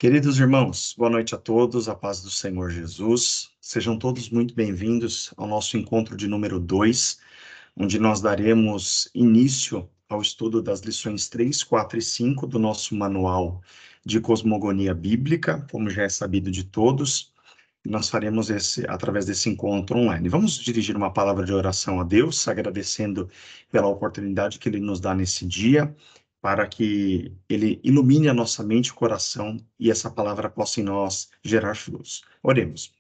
Queridos irmãos, boa noite a todos, a paz do Senhor Jesus. Sejam todos muito bem-vindos ao nosso encontro de número 2, onde nós daremos início ao estudo das lições 3, 4 e 5 do nosso manual de cosmogonia bíblica, como já é sabido de todos. Nós faremos através desse encontro online. Vamos dirigir uma palavra de oração a Deus, agradecendo pela oportunidade que Ele nos dá nesse dia, para que Ele ilumine a nossa mente e coração e essa palavra possa em nós gerar frutos. Oremos.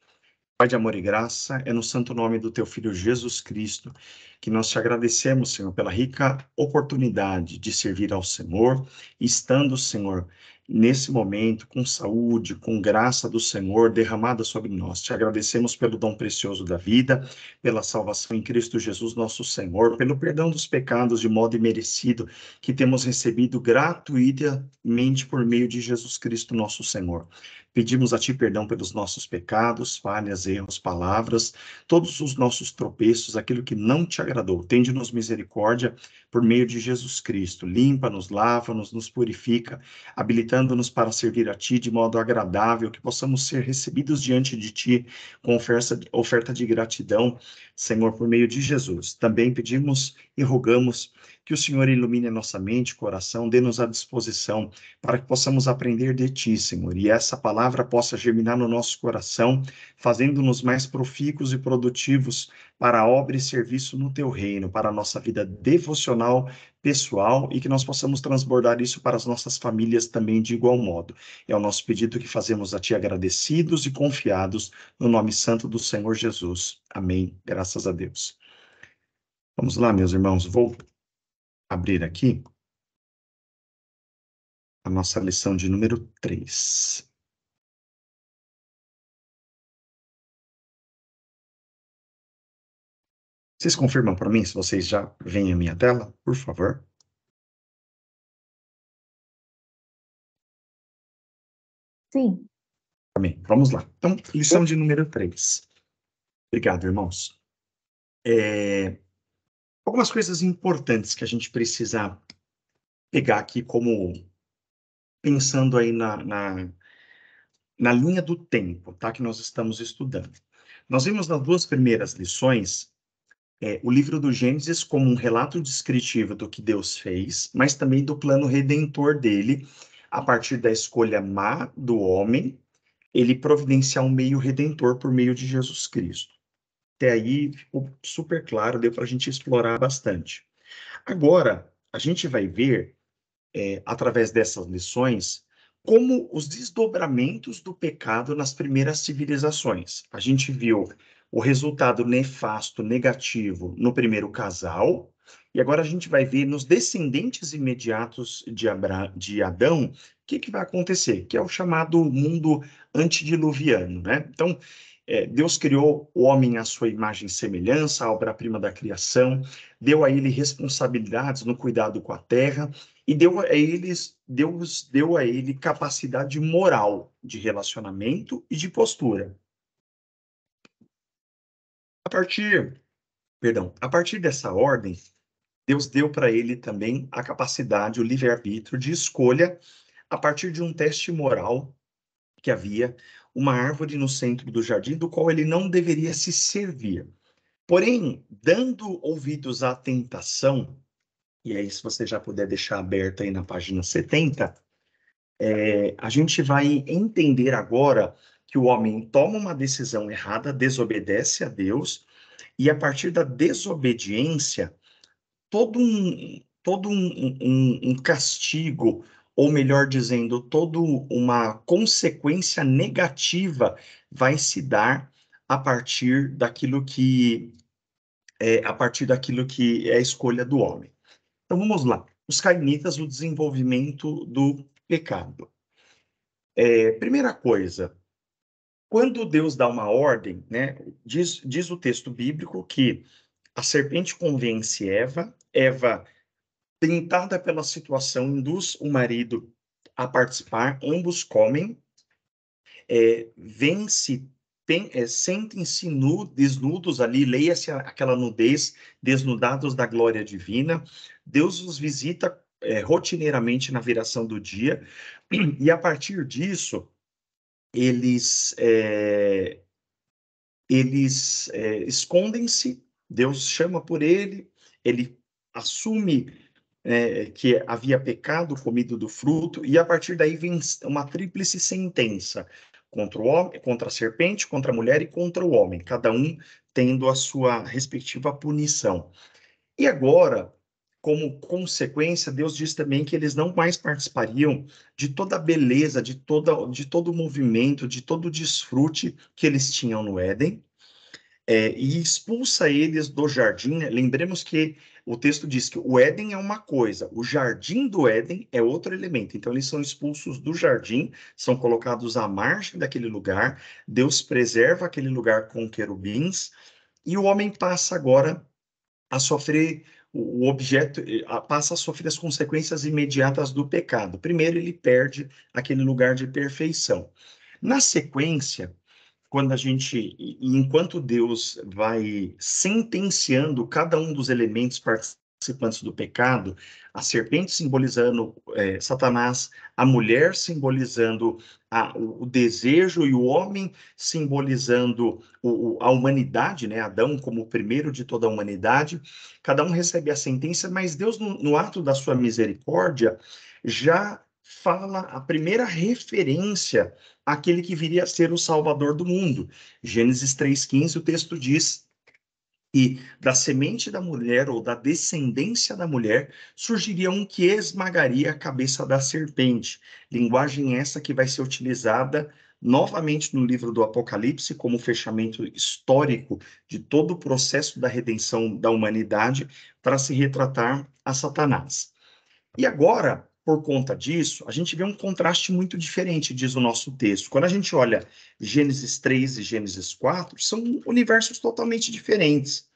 Pai de amor e graça, é no santo nome do Teu Filho Jesus Cristo que nós te agradecemos, Senhor, pela rica oportunidade de servir ao Senhor, estando, Senhor, nesse momento, com saúde, com graça do Senhor derramada sobre nós. Te agradecemos pelo dom precioso da vida, pela salvação em Cristo Jesus, nosso Senhor, pelo perdão dos pecados de modo imerecido que temos recebido gratuitamente por meio de Jesus Cristo, nosso Senhor. Pedimos a Ti perdão pelos nossos pecados, falhas, erros, palavras, todos os nossos tropeços, aquilo que não Te agradou. Tende-nos misericórdia por meio de Jesus Cristo. Limpa-nos, lava-nos, nos purifica, habilitando-nos para servir a Ti de modo agradável, que possamos ser recebidos diante de Ti com oferta de gratidão, Senhor, por meio de Jesus. Também pedimos e rogamos que o Senhor ilumine a nossa mente e coração, dê-nos a disposição para que possamos aprender de Ti, Senhor, e essa palavra possa germinar no nosso coração, fazendo-nos mais profícuos e produtivos para a obra e serviço no Teu reino, para a nossa vida devocional, pessoal, e que nós possamos transbordar isso para as nossas famílias também de igual modo. É o nosso pedido que fazemos a Ti agradecidos e confiados, no nome santo do Senhor Jesus. Amém. Graças a Deus. Vamos lá, meus irmãos, vou abrir aqui a nossa lição de número 3. Vocês confirmam para mim se vocês já veem a minha tela, por favor? Sim. Amém. Vamos lá. Então, lição de número 3. Obrigado, irmãos. Algumas coisas importantes que a gente precisa pegar aqui como pensando aí na linha do tempo, tá? Que nós estamos estudando. Nós vimos nas duas primeiras lições o livro do Gênesis como um relato descritivo do que Deus fez, mas também do plano redentor dele, a partir da escolha má do homem, ele providenciar um meio redentor por meio de Jesus Cristo. Até aí ficou super claro, deu para a gente explorar bastante. Agora, a gente vai ver, através dessas lições, como os desdobramentos do pecado nas primeiras civilizações. A gente viu o resultado nefasto, negativo, no primeiro casal, e agora a gente vai ver nos descendentes imediatos de Adão, o que vai acontecer, que é o chamado mundo antediluviano, né? Então, Deus criou o homem à sua imagem e semelhança, a obra-prima da criação, deu a ele responsabilidades no cuidado com a terra, e Deus deu a ele capacidade moral de relacionamento e de postura. A partir dessa ordem, Deus deu para ele também a capacidade, o livre-arbítrio de escolha a partir de um teste moral que havia uma árvore no centro do jardim do qual ele não deveria se servir. Porém, dando ouvidos à tentação, e aí se você já puder deixar aberto aí na página 70, a gente vai entender agora que o homem toma uma decisão errada, desobedece a Deus, e a partir da desobediência, todo um castigo, ou melhor dizendo, toda uma consequência negativa vai se dar a partir daquilo que é a escolha do homem. Então vamos lá. Os cainitas, o desenvolvimento do pecado. Primeira coisa, quando Deus dá uma ordem, né, diz o texto bíblico que a serpente convence Eva, tentada pela situação, induz o marido a participar, ambos comem, sentem-se desnudos ali, leia-se aquela nudez, desnudados da glória divina. Deus os visita rotineiramente na viração do dia, e a partir disso, eles escondem-se, Deus chama por ele assume que havia pecado, comido do fruto, e a partir daí vem uma tríplice sentença contra o homem, contra a serpente, contra a mulher e contra o homem, cada um tendo a sua respectiva punição. E agora, como consequência, Deus diz também que eles não mais participariam de toda a beleza, de todo o movimento, de todo o desfrute que eles tinham no Éden, e expulsa eles do jardim, né? Lembremos que o texto diz que o Éden é uma coisa, o jardim do Éden é outro elemento. Então, eles são expulsos do jardim, são colocados à margem daquele lugar, Deus preserva aquele lugar com querubins, e o homem passa agora a sofrer, o objeto passa a sofrer as consequências imediatas do pecado. Primeiro, ele perde aquele lugar de perfeição. Na sequência, enquanto Deus vai sentenciando cada um dos elementos participantes do pecado, a serpente simbolizando Satanás, a mulher simbolizando o desejo e o homem simbolizando a humanidade, né? Adão como o primeiro de toda a humanidade, cada um recebe a sentença, mas Deus, no ato da sua misericórdia, já fala a primeira referência àquele que viria a ser o Salvador do mundo. Gênesis 3,15, o texto diz que da semente da mulher ou da descendência da mulher surgiria um que esmagaria a cabeça da serpente. Linguagem essa que vai ser utilizada novamente no livro do Apocalipse como fechamento histórico de todo o processo da redenção da humanidade para se retratar a Satanás. E agora, por conta disso, a gente vê um contraste muito diferente, diz o nosso texto. Quando a gente olha Gênesis 3 e Gênesis 4, são universos totalmente diferentes.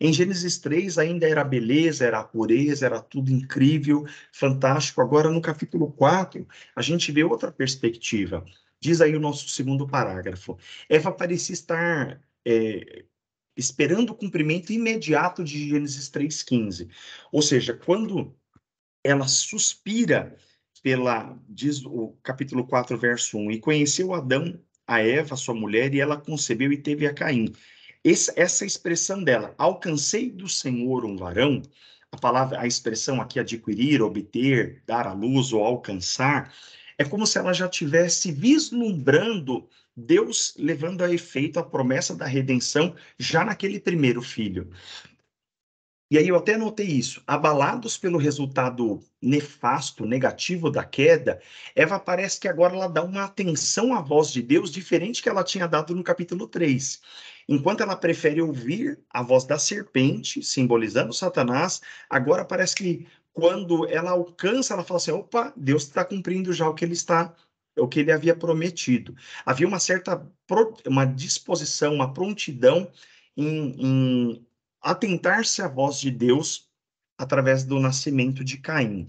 Em Gênesis 3 ainda era a beleza, era a pureza, era tudo incrível, fantástico. Agora, no capítulo 4, a gente vê outra perspectiva. Diz aí o nosso segundo parágrafo. Eva parecia estar esperando o cumprimento imediato de Gênesis 3,15. Ou seja, quando ela suspira diz o capítulo 4, verso 1, e conheceu Adão, a Eva, sua mulher, e ela concebeu e teve a Caim. Essa expressão dela, alcancei do Senhor um varão, a expressão aqui, adquirir, obter, dar à luz ou alcançar, é como se ela já tivesse vislumbrando Deus levando a efeito a promessa da redenção já naquele primeiro filho. E aí eu até notei isso. Abalados pelo resultado nefasto, negativo da queda, Eva parece que agora ela dá uma atenção à voz de Deus diferente que ela tinha dado no capítulo 3. Enquanto ela prefere ouvir a voz da serpente, simbolizando Satanás, agora parece que quando ela alcança, ela fala assim: opa, Deus está cumprindo já o que ele havia prometido. Havia uma certa uma disposição, uma prontidão em atentar-se à voz de Deus através do nascimento de Caim.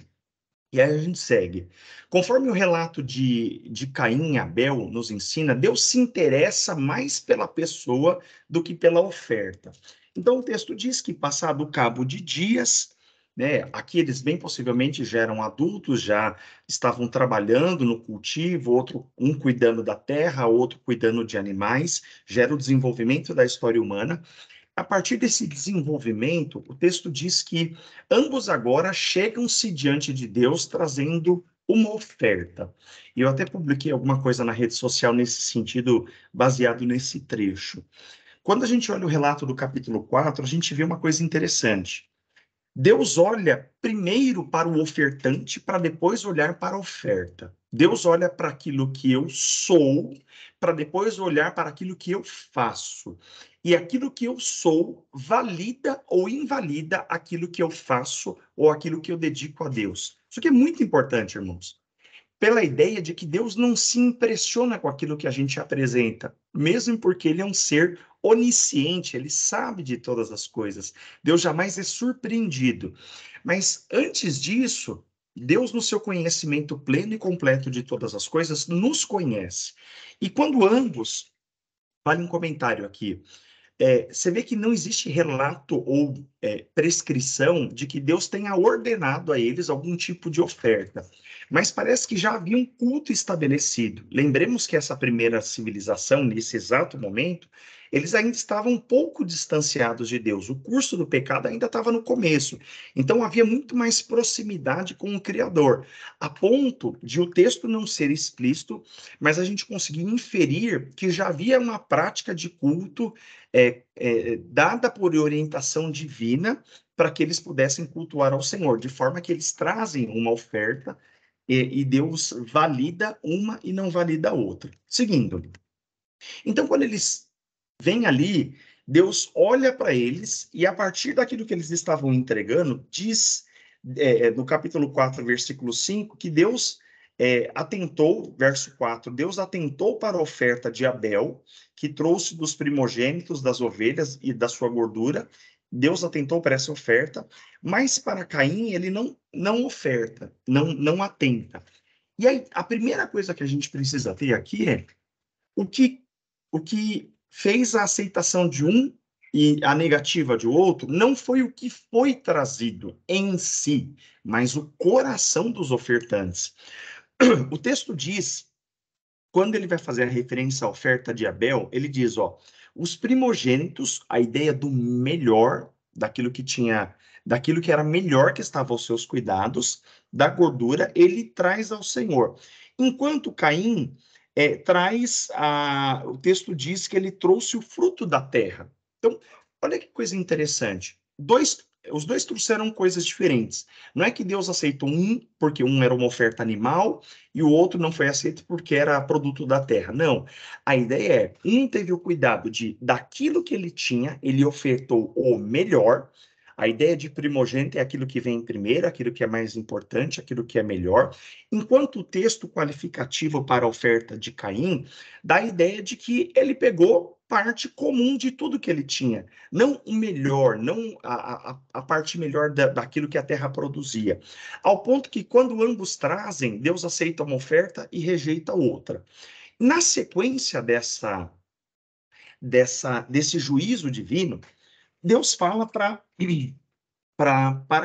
E aí a gente segue. Conforme o relato de Caim e Abel nos ensina, Deus se interessa mais pela pessoa do que pela oferta. Então o texto diz que, passado o cabo de dias, né, aqui eles bem possivelmente já eram adultos, já estavam trabalhando no cultivo, um cuidando da terra, outro cuidando de animais, já era o desenvolvimento da história humana. A partir desse desenvolvimento, o texto diz que ambos agora chegam-se diante de Deus trazendo uma oferta. E eu até publiquei alguma coisa na rede social nesse sentido, baseado nesse trecho. Quando a gente olha o relato do capítulo 4, a gente vê uma coisa interessante. Deus olha primeiro para o ofertante, para depois olhar para a oferta. Deus olha para aquilo que eu sou, para depois olhar para aquilo que eu faço. E aquilo que eu sou valida ou invalida aquilo que eu faço ou aquilo que eu dedico a Deus. Isso aqui é muito importante, irmãos, pela ideia de que Deus não se impressiona com aquilo que a gente apresenta, mesmo porque ele é um ser onisciente, ele sabe de todas as coisas. Deus jamais é surpreendido. Mas antes disso, Deus, no seu conhecimento pleno e completo de todas as coisas, nos conhece. E quando ambos, vale um comentário aqui, você vê que não existe relato ou prescrição de que Deus tenha ordenado a eles algum tipo de oferta. Mas parece que já havia um culto estabelecido. Lembremos que essa primeira civilização, nesse exato momento, eles ainda estavam um pouco distanciados de Deus. O curso do pecado ainda estava no começo. Então havia muito mais proximidade com o Criador, a ponto de o texto não ser explícito, mas a gente conseguir inferir que já havia uma prática de culto dada por orientação divina para que eles pudessem cultuar ao Senhor, de forma que eles trazem uma oferta e Deus valida uma e não valida a outra. Seguindo. Então, quando eles vêm ali, Deus olha para eles e a partir daquilo que eles estavam entregando, diz no capítulo 4, versículo 5, que Deus atentou, verso 4, Deus atentou para a oferta de Abel, que trouxe dos primogênitos das ovelhas e da sua gordura. Deus atentou para essa oferta, mas para Caim ele não oferta, não atenta. E aí, a primeira coisa que a gente precisa ter aqui é o que, o que fez a aceitação de um e a negativa de outro não foi o que foi trazido em si, mas o coração dos ofertantes. O texto diz, quando ele vai fazer a referência à oferta de Abel, ele diz, ó, os primogênitos, a ideia do melhor, daquilo que tinha, daquilo que era melhor que estava aos seus cuidados, da gordura, ele traz ao Senhor. Enquanto Caim traz, o texto diz que ele trouxe o fruto da terra. Então, olha que coisa interessante. Os dois trouxeram coisas diferentes. Não é que Deus aceitou um, porque um era uma oferta animal, e o outro não foi aceito porque era produto da terra. Não. A ideia é, um teve o cuidado de, daquilo que ele tinha, ele ofertou o melhor. A ideia de primogênito é aquilo que vem primeiro, aquilo que é mais importante, aquilo que é melhor. Enquanto o texto qualificativo para a oferta de Caim dá a ideia de que ele pegou parte comum de tudo que ele tinha, não o melhor, não a parte melhor daquilo que a terra produzia. Ao ponto que, quando ambos trazem, Deus aceita uma oferta e rejeita outra. Na sequência desse juízo divino, Deus fala para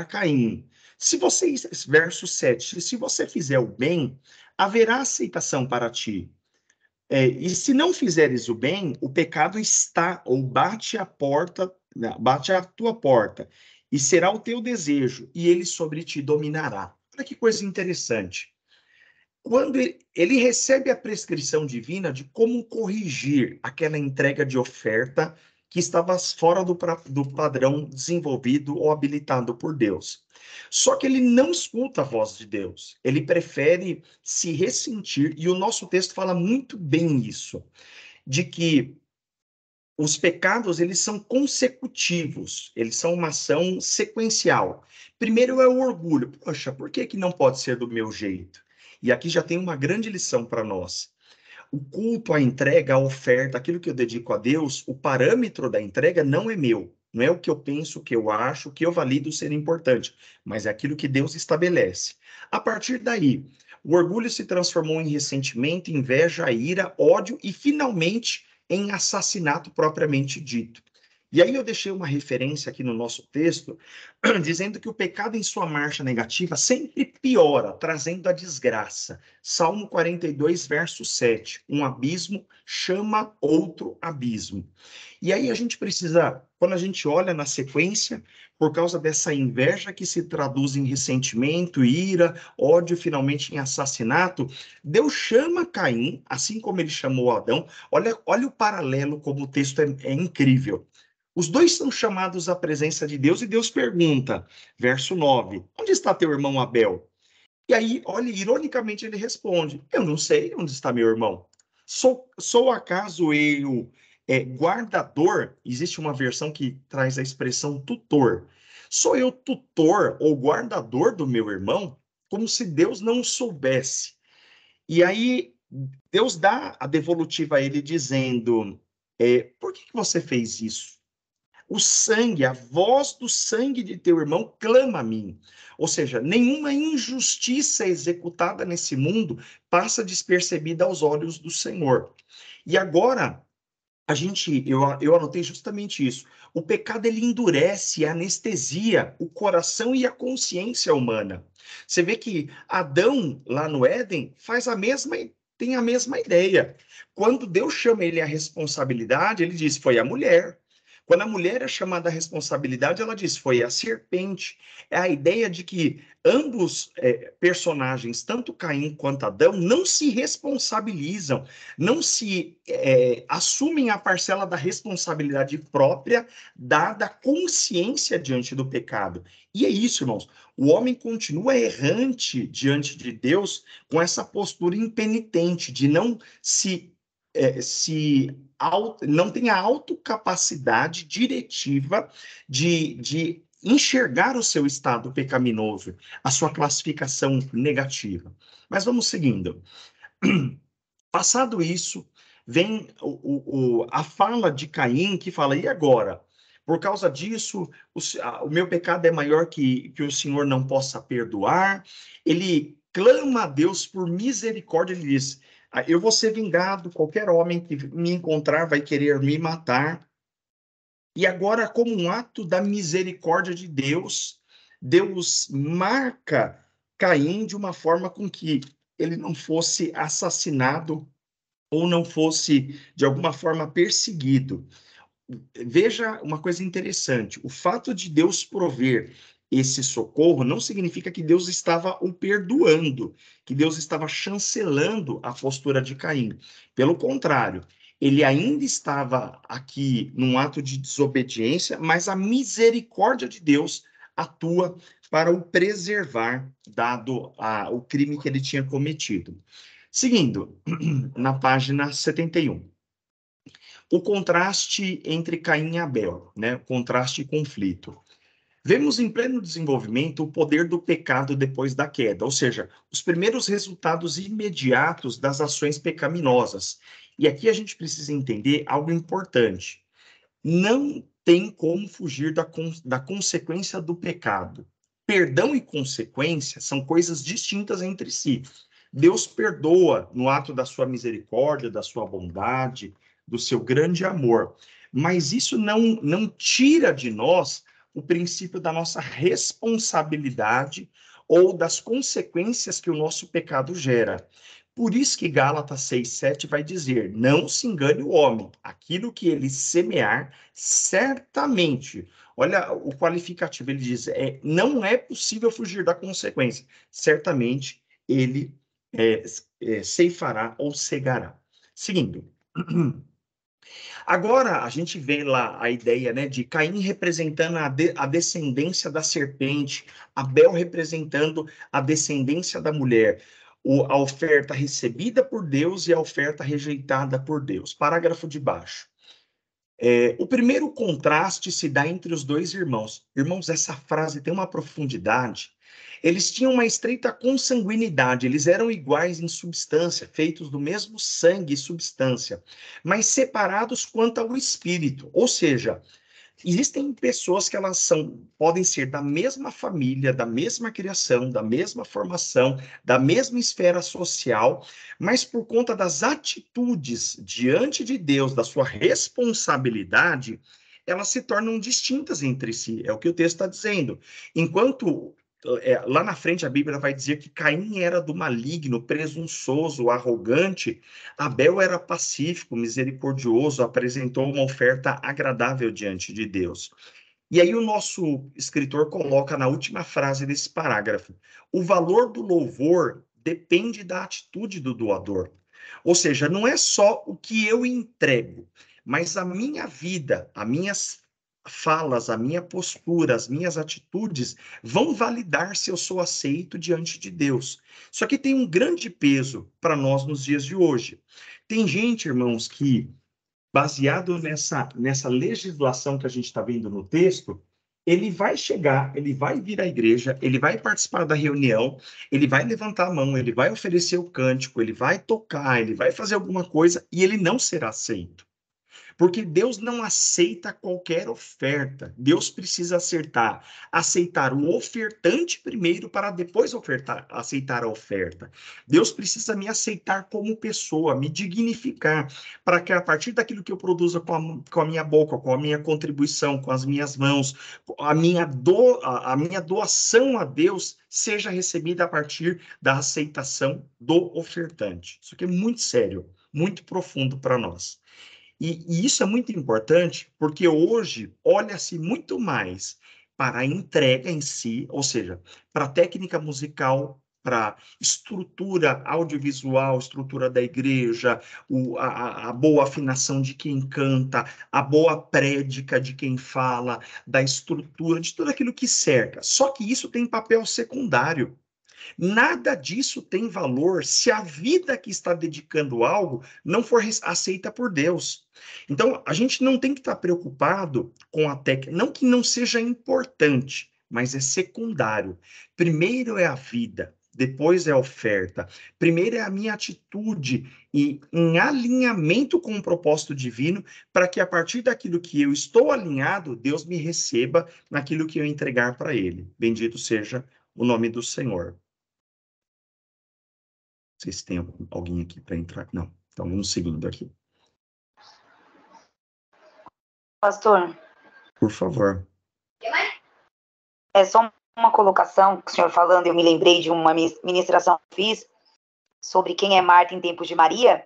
Caim: se você, verso 7, se você fizer o bem, haverá aceitação para ti. E se não fizeres o bem, o pecado está ou bate a porta, bate à tua porta, e será o teu desejo, e ele sobre ti dominará. Olha que coisa interessante. Quando ele recebe a prescrição divina de como corrigir aquela entrega de oferta que estava fora do padrão desenvolvido ou habilitado por Deus. Só que ele não escuta a voz de Deus, ele prefere se ressentir, e o nosso texto fala muito bem isso, de que os pecados, eles são consecutivos, eles são uma ação sequencial. Primeiro é o orgulho. Poxa, por que que não pode ser do meu jeito? E aqui já tem uma grande lição para nós. O culto, a entrega, a oferta, aquilo que eu dedico a Deus, o parâmetro da entrega não é meu. Não é o que eu penso, o que eu acho, o que eu valido ser importante, mas é aquilo que Deus estabelece. A partir daí, o orgulho se transformou em ressentimento, inveja, ira, ódio e, finalmente, em assassinato propriamente dito. E aí eu deixei uma referência aqui no nosso texto, dizendo que o pecado em sua marcha negativa sempre piora, trazendo a desgraça. Salmo 42, verso 7. Um abismo chama outro abismo. E aí a gente precisa, quando a gente olha na sequência, por causa dessa inveja que se traduz em ressentimento, ira, ódio, finalmente em assassinato, Deus chama Caim, assim como ele chamou Adão. Olha o paralelo, como o texto é incrível. Os dois são chamados à presença de Deus e Deus pergunta, verso 9, onde está teu irmão Abel? E aí, olha, ironicamente ele responde, eu não sei onde está meu irmão. Sou acaso eu guardador? Existe uma versão que traz a expressão tutor. Sou eu tutor ou guardador do meu irmão? Como se Deus não soubesse. E aí, Deus dá a devolutiva a ele dizendo, por que você fez isso? O sangue, a voz do sangue de teu irmão clama a mim. Ou seja, nenhuma injustiça executada nesse mundo passa despercebida aos olhos do Senhor. E agora, eu anotei justamente isso. O pecado, ele endurece, anestesia o coração e a consciência humana. Você vê que Adão, lá no Éden, tem a mesma ideia. Quando Deus chama ele à responsabilidade, ele diz, foi a mulher. Quando a mulher é chamada à responsabilidade, ela diz, foi a serpente. É a ideia de que ambos personagens, tanto Caim quanto Adão, não se responsabilizam, não se assumem a parcela da responsabilidade própria, dada a consciência diante do pecado. E é isso, irmãos. O homem continua errante diante de Deus com essa postura impenitente de não não tem a autocapacidade diretiva de enxergar o seu estado pecaminoso, a sua classificação negativa. Mas vamos seguindo. Passado isso, vem a fala de Caim, que fala, e agora? Por causa disso, o meu pecado é maior que o Senhor não possa perdoar. Ele clama a Deus por misericórdia, ele diz, eu vou ser vingado, qualquer homem que me encontrar vai querer me matar. E agora, como um ato da misericórdia de Deus, Deus marca Caim de uma forma com que ele não fosse assassinado ou não fosse, de alguma forma, perseguido. Veja uma coisa interessante: o fato de Deus prover esse socorro não significa que Deus estava o perdoando, que Deus estava chancelando a postura de Caim. Pelo contrário, ele ainda estava aqui num ato de desobediência, mas a misericórdia de Deus atua para o preservar, dado o crime que ele tinha cometido. Seguindo, na página 71. O contraste entre Caim e Abel, né? O contraste e conflito. Vemos em pleno desenvolvimento o poder do pecado depois da queda, ou seja, os primeiros resultados imediatos das ações pecaminosas. E aqui a gente precisa entender algo importante. Não tem como fugir da consequência do pecado. Perdão e consequência são coisas distintas entre si. Deus perdoa no ato da sua misericórdia, da sua bondade, do seu grande amor. Mas isso não tira de nós o princípio da nossa responsabilidade ou das consequências que o nosso pecado gera. Por isso que Gálatas 6:7 vai dizer: não se engane o homem, aquilo que ele semear, certamente. Olha o qualificativo, ele diz: não é possível fugir da consequência, certamente ele ceifará ou cegará. Seguindo. Agora a gente vê lá a ideia, né, de Caim representando a descendência da serpente, Abel representando a descendência da mulher, a oferta recebida por Deus e a oferta rejeitada por Deus. Parágrafo de baixo. O primeiro contraste se dá entre os dois irmãos. Irmãos, essa frase tem uma profundidade. Eles tinham uma estreita consanguinidade, eles eram iguais em substância, feitos do mesmo sangue e substância, mas separados quanto ao espírito. Ou seja, existem pessoas que podem ser da mesma família, da mesma criação, da mesma formação, da mesma esfera social, mas por conta das atitudes diante de Deus, da sua responsabilidade, elas se tornam distintas entre si. É o que o texto está dizendo. Enquanto lá na frente a Bíblia vai dizer que Caim era do maligno, presunçoso, arrogante, Abel era pacífico, misericordioso, apresentou uma oferta agradável diante de Deus. E aí o nosso escritor coloca na última frase desse parágrafo: o valor do louvor depende da atitude do doador. Ou seja, não é só o que eu entrego, mas a minha vida, as minhas falas, a minha postura, as minhas atitudes vão validar se eu sou aceito diante de Deus. Só que tem um grande peso para nós nos dias de hoje. Tem gente, irmãos, que, baseado nessa legislação que a gente está vendo no texto, ele vai chegar, ele vai vir à igreja, ele vai participar da reunião, ele vai levantar a mão, ele vai oferecer o cântico, ele vai tocar, ele vai fazer alguma coisa e ele não será aceito. Porque Deus não aceita qualquer oferta. Deus precisa aceitar o ofertante primeiro para depois aceitar a oferta. Deus precisa me aceitar como pessoa, me dignificar, para que a partir daquilo que eu produza com a minha boca, com a minha contribuição, com as minhas mãos, a minha doação a Deus seja recebida a partir da aceitação do ofertante. Isso aqui é muito sério, muito profundo para nós. E isso é muito importante porque hoje olha-se muito mais para a entrega em si, ou seja, para a técnica musical, para a estrutura audiovisual, estrutura da igreja, a boa afinação de quem canta, a boa prédica de quem fala, da estrutura, de tudo aquilo que cerca. Só que isso tem papel secundário. Nada disso tem valor se a vida que está dedicando algo não for aceita por Deus. Então, a gente não tem que estar preocupado com a técnica, não que não seja importante, mas é secundário. Primeiro é a vida, depois é a oferta. Primeiro é a minha atitude e em alinhamento com o propósito divino, para que a partir daquilo que eu estou alinhado, Deus me receba naquilo que eu entregar para Ele. Bendito seja o nome do Senhor. Não sei se tem alguém aqui para entrar. Não, então vamos seguindo aqui. Pastor, por favor. É só uma colocação que o senhor falando, eu me lembrei de uma ministração que fiz sobre quem é Marta em tempos de Maria.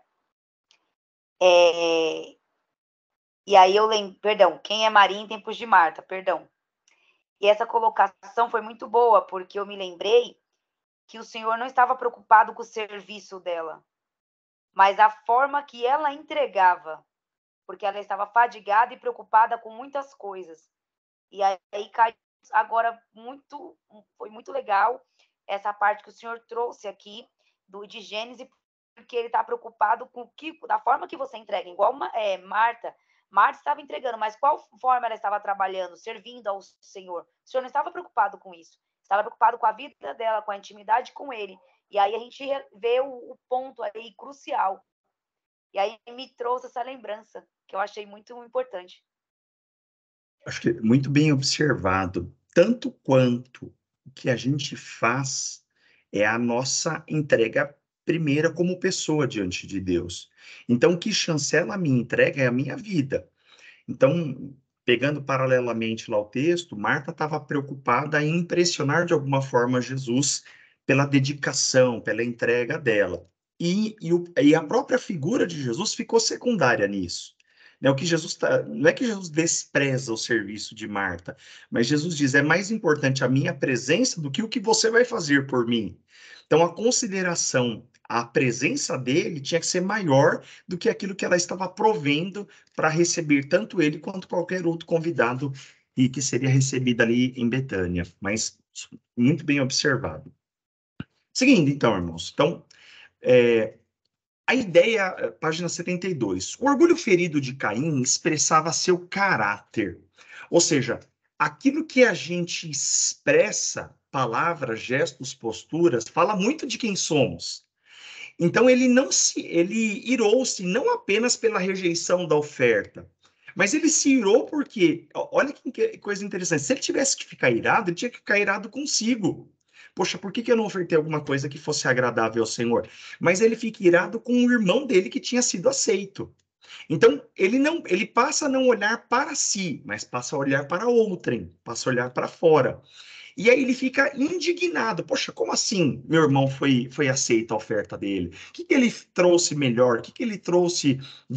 E aí eu lembro, perdão, quem é Maria em tempos de Marta, perdão. E essa colocação foi muito boa, porque eu me lembrei que o Senhor não estava preocupado com o serviço dela, mas a forma que ela entregava, porque ela estava fadigada e preocupada com muitas coisas. E aí agora foi muito legal essa parte que o Senhor trouxe aqui de Gênesis, porque ele está preocupado com da forma que você entrega, igual Marta estava entregando, mas qual forma ela estava trabalhando, servindo ao Senhor? O Senhor não estava preocupado com isso, estava preocupado com a vida dela, com a intimidade com ele. E aí a gente vê o ponto aí crucial. E aí me trouxe essa lembrança, que eu achei muito importante. Acho que muito bem observado. Tanto quanto o que a gente faz é a nossa entrega primeira como pessoa diante de Deus. Então, o que chancela a minha entrega é a minha vida. Então, pegando paralelamente lá o texto, Marta estava preocupada em impressionar de alguma forma Jesus pela dedicação, pela entrega dela. E a própria figura de Jesus ficou secundária nisso. Né? Não é que Jesus despreza o serviço de Marta, mas Jesus diz: é mais importante a minha presença do que o que você vai fazer por mim. Então, a consideração, a presença dele tinha que ser maior do que aquilo que ela estava provendo para receber tanto ele quanto qualquer outro convidado e que seria recebido ali em Betânia. Mas muito bem observado. Seguindo, então, irmãos. Então, a ideia, página 72. O orgulho ferido de Caim expressava seu caráter. Ou seja, aquilo que a gente expressa, palavras, gestos, posturas, fala muito de quem somos. Então ele irou-se não apenas pela rejeição da oferta, mas ele se irou porque, olha que coisa interessante, se ele tivesse que ficar irado, ele tinha que ficar irado consigo. Poxa, por que eu não ofertei alguma coisa que fosse agradável ao Senhor? Mas ele fica irado com o irmão dele que tinha sido aceito. Então, ele passa a não olhar para si, mas passa a olhar para outrem, passa a olhar para fora. E aí ele fica indignado. Poxa, como assim meu irmão foi aceita a oferta dele? O que ele trouxe melhor? O que ele trouxe o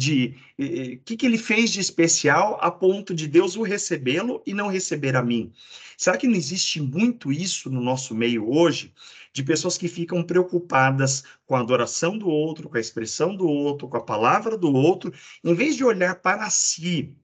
que ele fez de especial a ponto de Deus o recebê-lo e não receber a mim? Será que não existe muito isso no nosso meio hoje? De pessoas que ficam preocupadas com a adoração do outro, com a expressão do outro, com a palavra do outro, em vez de olhar para si,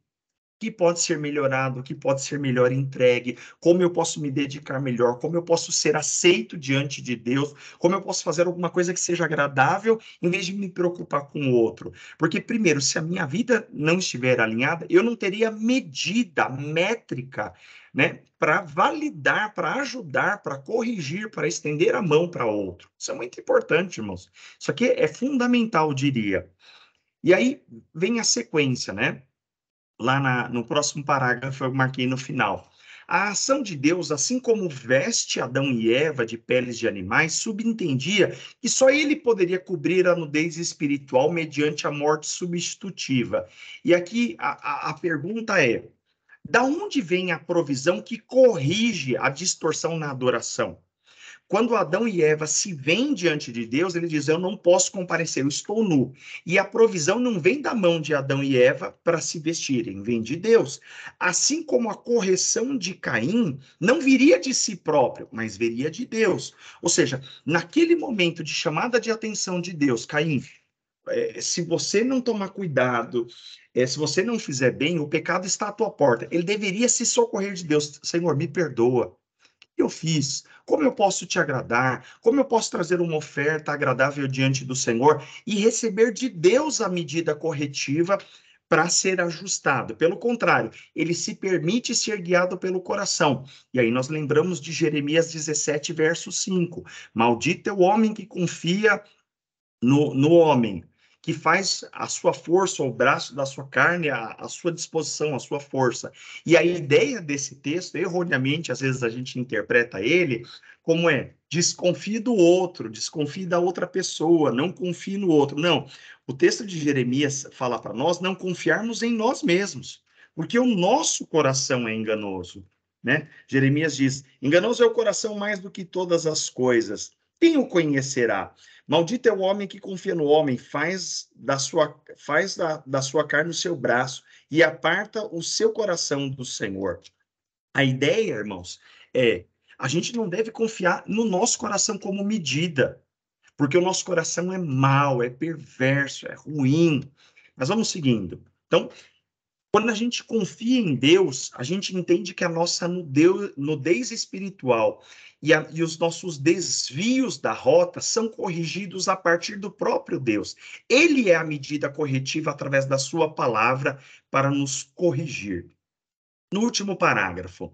que pode ser melhorado, que pode ser melhor entregue, como eu posso me dedicar melhor, como eu posso ser aceito diante de Deus, como eu posso fazer alguma coisa que seja agradável, em vez de me preocupar com o outro. Porque, primeiro, se a minha vida não estiver alinhada, eu não teria medida, métrica, né, para validar, para ajudar, para corrigir, para estender a mão para outro. Isso é muito importante, irmãos. Isso aqui é fundamental, diria. E aí vem a sequência, né? lá no próximo parágrafo, eu marquei no final. A ação de Deus, assim como veste Adão e Eva de peles de animais, subentendia que só ele poderia cobrir a nudez espiritual mediante a morte substitutiva. E aqui a pergunta é: da onde vem a provisão que corrige a distorção na adoração? Quando Adão e Eva se veem diante de Deus, ele diz: eu não posso comparecer, eu estou nu. E a provisão não vem da mão de Adão e Eva para se vestirem, vem de Deus. Assim como a correção de Caim não viria de si próprio, mas viria de Deus. Ou seja, naquele momento de chamada de atenção de Deus, Caim, se você não tomar cuidado, se você não fizer bem, o pecado está à tua porta. Ele deveria se socorrer de Deus. Senhor, me perdoa. Eu fiz? Como eu posso te agradar? Como eu posso trazer uma oferta agradável diante do Senhor e receber de Deus a medida corretiva para ser ajustado? Pelo contrário, ele se permite ser guiado pelo coração. E aí nós lembramos de Jeremias 17, verso 5. Maldito é o homem que confia no homem, que faz a sua força, o braço da sua carne, a sua disposição, a sua força. E a ideia desse texto, erroneamente, às vezes a gente interpreta ele como desconfie do outro, desconfie da outra pessoa, não confie no outro. Não, o texto de Jeremias fala para nós não confiarmos em nós mesmos, porque o nosso coração é enganoso, né? Jeremias diz: enganoso é o coração mais do que todas as coisas. Quem o conhecerá? Maldito é o homem que confia no homem, faz da sua carne o seu braço e aparta o seu coração do Senhor. A ideia, irmãos, a gente não deve confiar no nosso coração como medida, porque o nosso coração é mau, é perverso, é ruim. Mas vamos seguindo. Então, quando a gente confia em Deus, a gente entende que a nossa nudez espiritual e os nossos desvios da rota são corrigidos a partir do próprio Deus. Ele é a medida corretiva através da sua palavra para nos corrigir. No último parágrafo,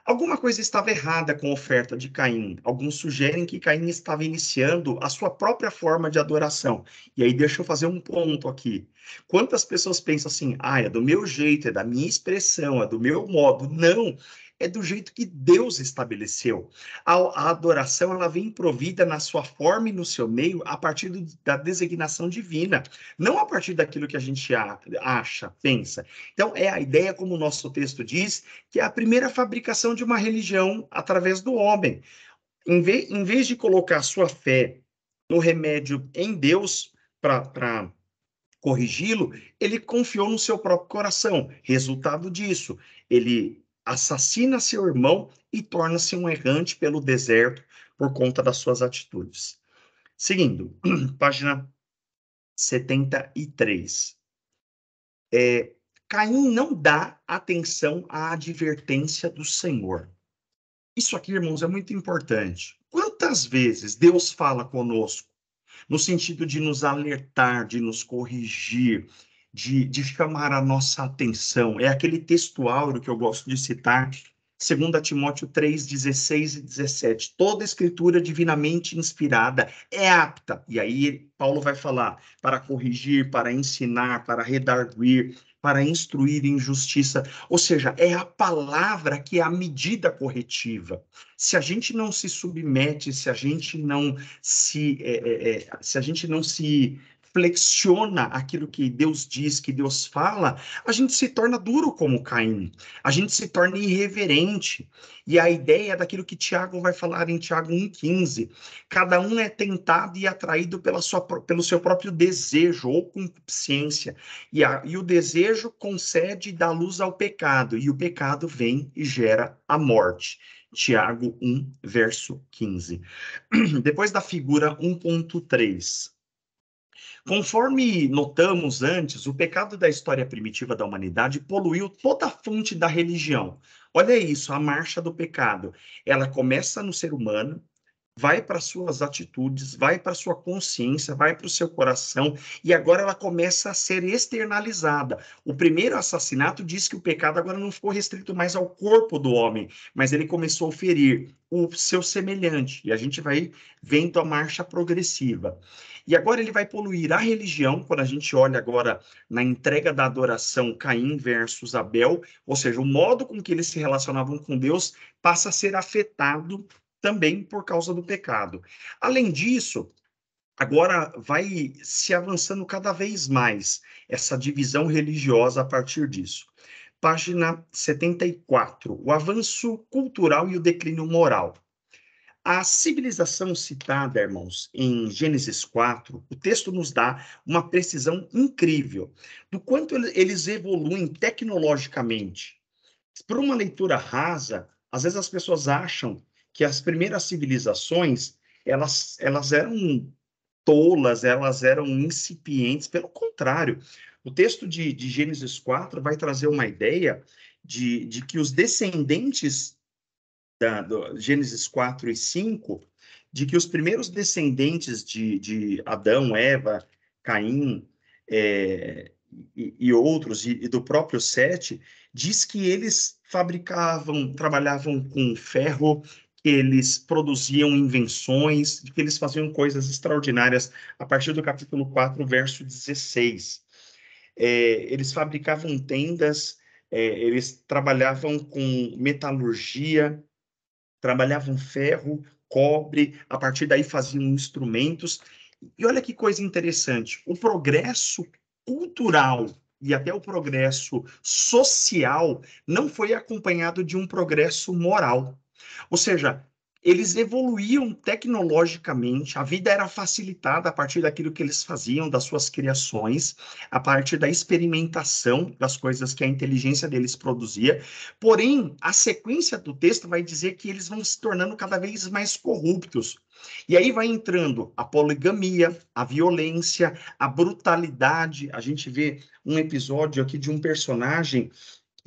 alguma coisa estava errada com a oferta de Caim. Alguns sugerem que Caim estava iniciando a sua própria forma de adoração. E aí deixa eu fazer um ponto aqui. Quantas pessoas pensam assim: é do meu jeito, é da minha expressão, é do meu modo? Não, é do jeito que Deus estabeleceu. A adoração, ela vem provida na sua forma e no seu meio a partir da designação divina, não a partir daquilo que a gente acha, pensa. Então, é a ideia, como o nosso texto diz, que é a primeira fabricação de uma religião através do homem. Em vez de colocar sua fé no remédio em Deus para corrigi-lo, ele confiou no seu próprio coração. Resultado disso, ele assassina seu irmão e torna-se um errante pelo deserto por conta das suas atitudes. Seguindo, página 73. Caim não dá atenção à advertência do Senhor. Isso aqui, irmãos, é muito importante. Quantas vezes Deus fala conosco no sentido de nos alertar, de nos corrigir, de chamar a nossa atenção? É aquele texto áureo que eu gosto de citar, 2 Timóteo 3, 16 e 17. Toda escritura divinamente inspirada é apta. E aí Paulo vai falar para corrigir, para ensinar, para redarguir, para instruir em justiça. Ou seja, é a palavra que é a medida corretiva. Se a gente não se submete, se a gente não se flexiona aquilo que Deus diz, que Deus fala, a gente se torna duro como Caim, a gente se torna irreverente. E a ideia é daquilo que Tiago vai falar em Tiago 1,15. Cada um é tentado e atraído pelo seu próprio desejo ou concupiscência. E o desejo concede e dá luz ao pecado, e o pecado vem e gera a morte. Tiago 1, verso 15. Depois da figura 1.3. Conforme notamos antes, o pecado da história primitiva da humanidade poluiu toda a fonte da religião. Olha isso, a marcha do pecado. Ela começa no ser humano, vai para suas atitudes, vai para sua consciência, vai para o seu coração, e agora ela começa a ser externalizada. O primeiro assassinato diz que o pecado agora não ficou restrito mais ao corpo do homem, mas ele começou a ferir o seu semelhante, e a gente vai vendo a marcha progressiva. E agora ele vai poluir a religião, quando a gente olha agora na entrega da adoração Caim versus Abel, ou seja, o modo com que eles se relacionavam com Deus passa a ser afetado também por causa do pecado. Além disso, agora vai se avançando cada vez mais essa divisão religiosa a partir disso. Página 74, o avanço cultural e o declínio moral. A civilização citada, irmãos, em Gênesis 4, o texto nos dá uma precisão incrível do quanto eles evoluem tecnologicamente. Por uma leitura rasa, às vezes as pessoas acham que as primeiras civilizações, elas eram tolas, elas eram incipientes. Pelo contrário, o texto de Gênesis 4 vai trazer uma ideia de que os descendentes do Gênesis 4 e 5, de que os primeiros descendentes de Adão, Eva, Caim, e outros, e do próprio Sete, diz que eles fabricavam, trabalhavam com ferro, que eles produziam invenções, que eles faziam coisas extraordinárias a partir do capítulo 4, verso 16. Eles fabricavam tendas, eles trabalhavam com metalurgia, trabalhavam ferro, cobre, a partir daí faziam instrumentos. E olha que coisa interessante, o progresso cultural e até o progresso social não foi acompanhado de um progresso moral. Ou seja, eles evoluíam tecnologicamente, a vida era facilitada a partir daquilo que eles faziam, das suas criações, a partir da experimentação das coisas que a inteligência deles produzia. Porém, a sequência do texto vai dizer que eles vão se tornando cada vez mais corruptos. E aí vai entrando a poligamia, a violência, a brutalidade. A gente vê um episódio aqui de um personagem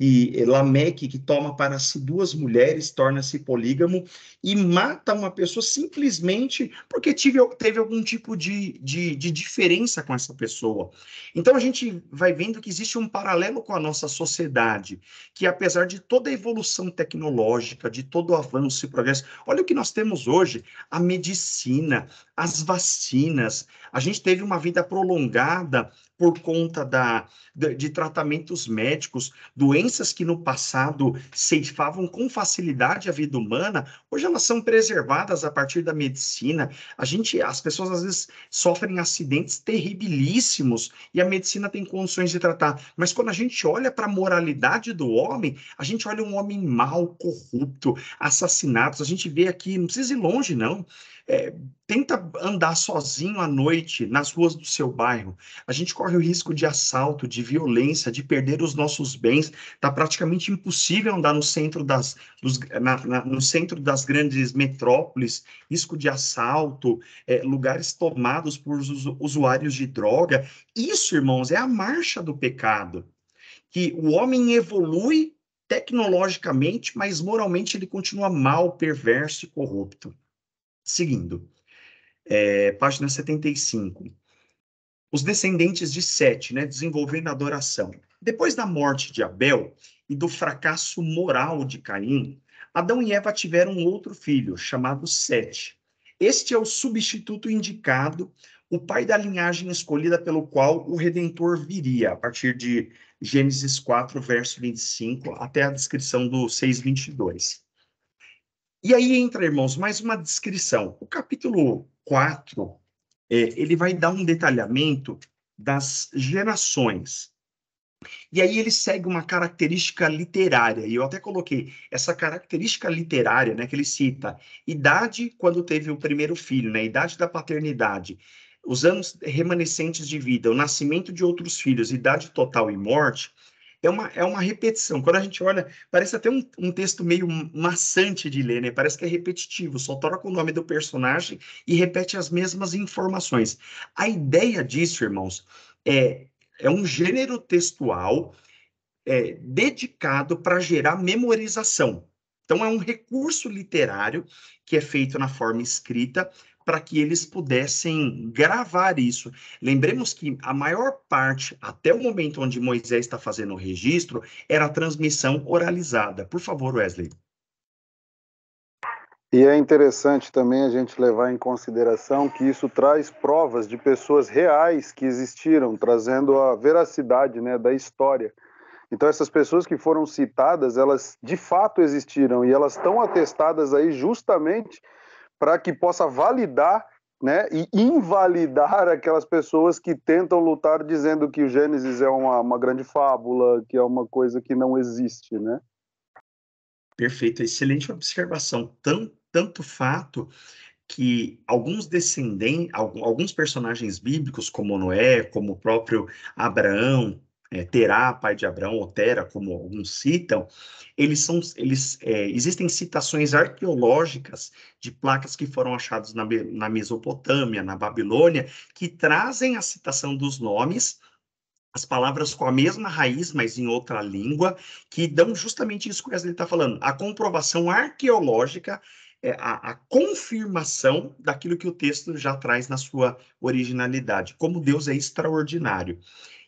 e Lameque, que toma para si duas mulheres, torna-se polígamo e mata uma pessoa simplesmente porque teve algum tipo de diferença com essa pessoa. Então a gente vai vendo que existe um paralelo com a nossa sociedade, que apesar de toda a evolução tecnológica, de todo o avanço e progresso, olha o que nós temos hoje, a medicina, as vacinas, a gente teve uma vida prolongada por conta de tratamentos médicos, doenças que no passado ceifavam com facilidade a vida humana, hoje elas são preservadas a partir da medicina. As pessoas às vezes sofrem acidentes terribilíssimos e a medicina tem condições de tratar. Mas quando a gente olha para a moralidade do homem, a gente olha um homem mau, corrupto, assassinatos. A gente vê aqui, não precisa ir longe, não. Tenta andar sozinho à noite nas ruas do seu bairro. A gente corre o risco de assalto, de violência, de perder os nossos bens. Está praticamente impossível andar no centro no centro das grandes metrópoles, risco de assalto, lugares tomados por usuários de droga. Isso, irmãos, é a marcha do pecado, que o homem evolui tecnologicamente, mas moralmente ele continua mal, perverso e corrupto. Seguindo, página 75. Os descendentes de Sete, né, desenvolvendo a adoração. Depois da morte de Abel e do fracasso moral de Caim, Adão e Eva tiveram outro filho, chamado Sete. Este é o substituto indicado, o pai da linhagem escolhida pelo qual o Redentor viria, a partir de Gênesis 4, verso 25, até a descrição do 6:22. E aí entra, irmãos, mais uma descrição. O capítulo 4, ele vai dar um detalhamento das gerações. E aí ele segue uma característica literária, e eu até coloquei essa característica literária, né, que ele cita, idade quando teve o primeiro filho, né, idade da paternidade, os anos remanescentes de vida, o nascimento de outros filhos, idade total e morte, é uma repetição. Quando a gente olha, parece até um texto meio maçante de ler, né? Parece que é repetitivo, só troca o nome do personagem e repete as mesmas informações. A ideia disso, irmãos, é um gênero textual dedicado para gerar memorização. Então, é um recurso literário que é feito na forma escrita para que eles pudessem gravar isso. Lembremos que a maior parte, até o momento onde Moisés está fazendo o registro, era a transmissão oralizada. Por favor, Wesley. E é interessante também a gente levar em consideração que isso traz provas de pessoas reais que existiram, trazendo a veracidade, né, da história. Então, essas pessoas que foram citadas, elas de fato existiram e elas estão atestadas aí justamente para que possa validar, né, e invalidar aquelas pessoas que tentam lutar dizendo que o Gênesis é uma grande fábula, que é uma coisa que não existe, né? Perfeito, excelente observação. Tanto fato que alguns descendentes, alguns personagens bíblicos, como Noé, como o próprio Abraão, Terá, pai de Abraão, ou Tera, como alguns citam, existem citações arqueológicas de placas que foram achadas na Mesopotâmia, na Babilônia, que trazem a citação dos nomes, as palavras com a mesma raiz, mas em outra língua, que dão justamente isso que o Wesley está falando, a comprovação arqueológica, a confirmação daquilo que o texto já traz na sua originalidade, como Deus é extraordinário.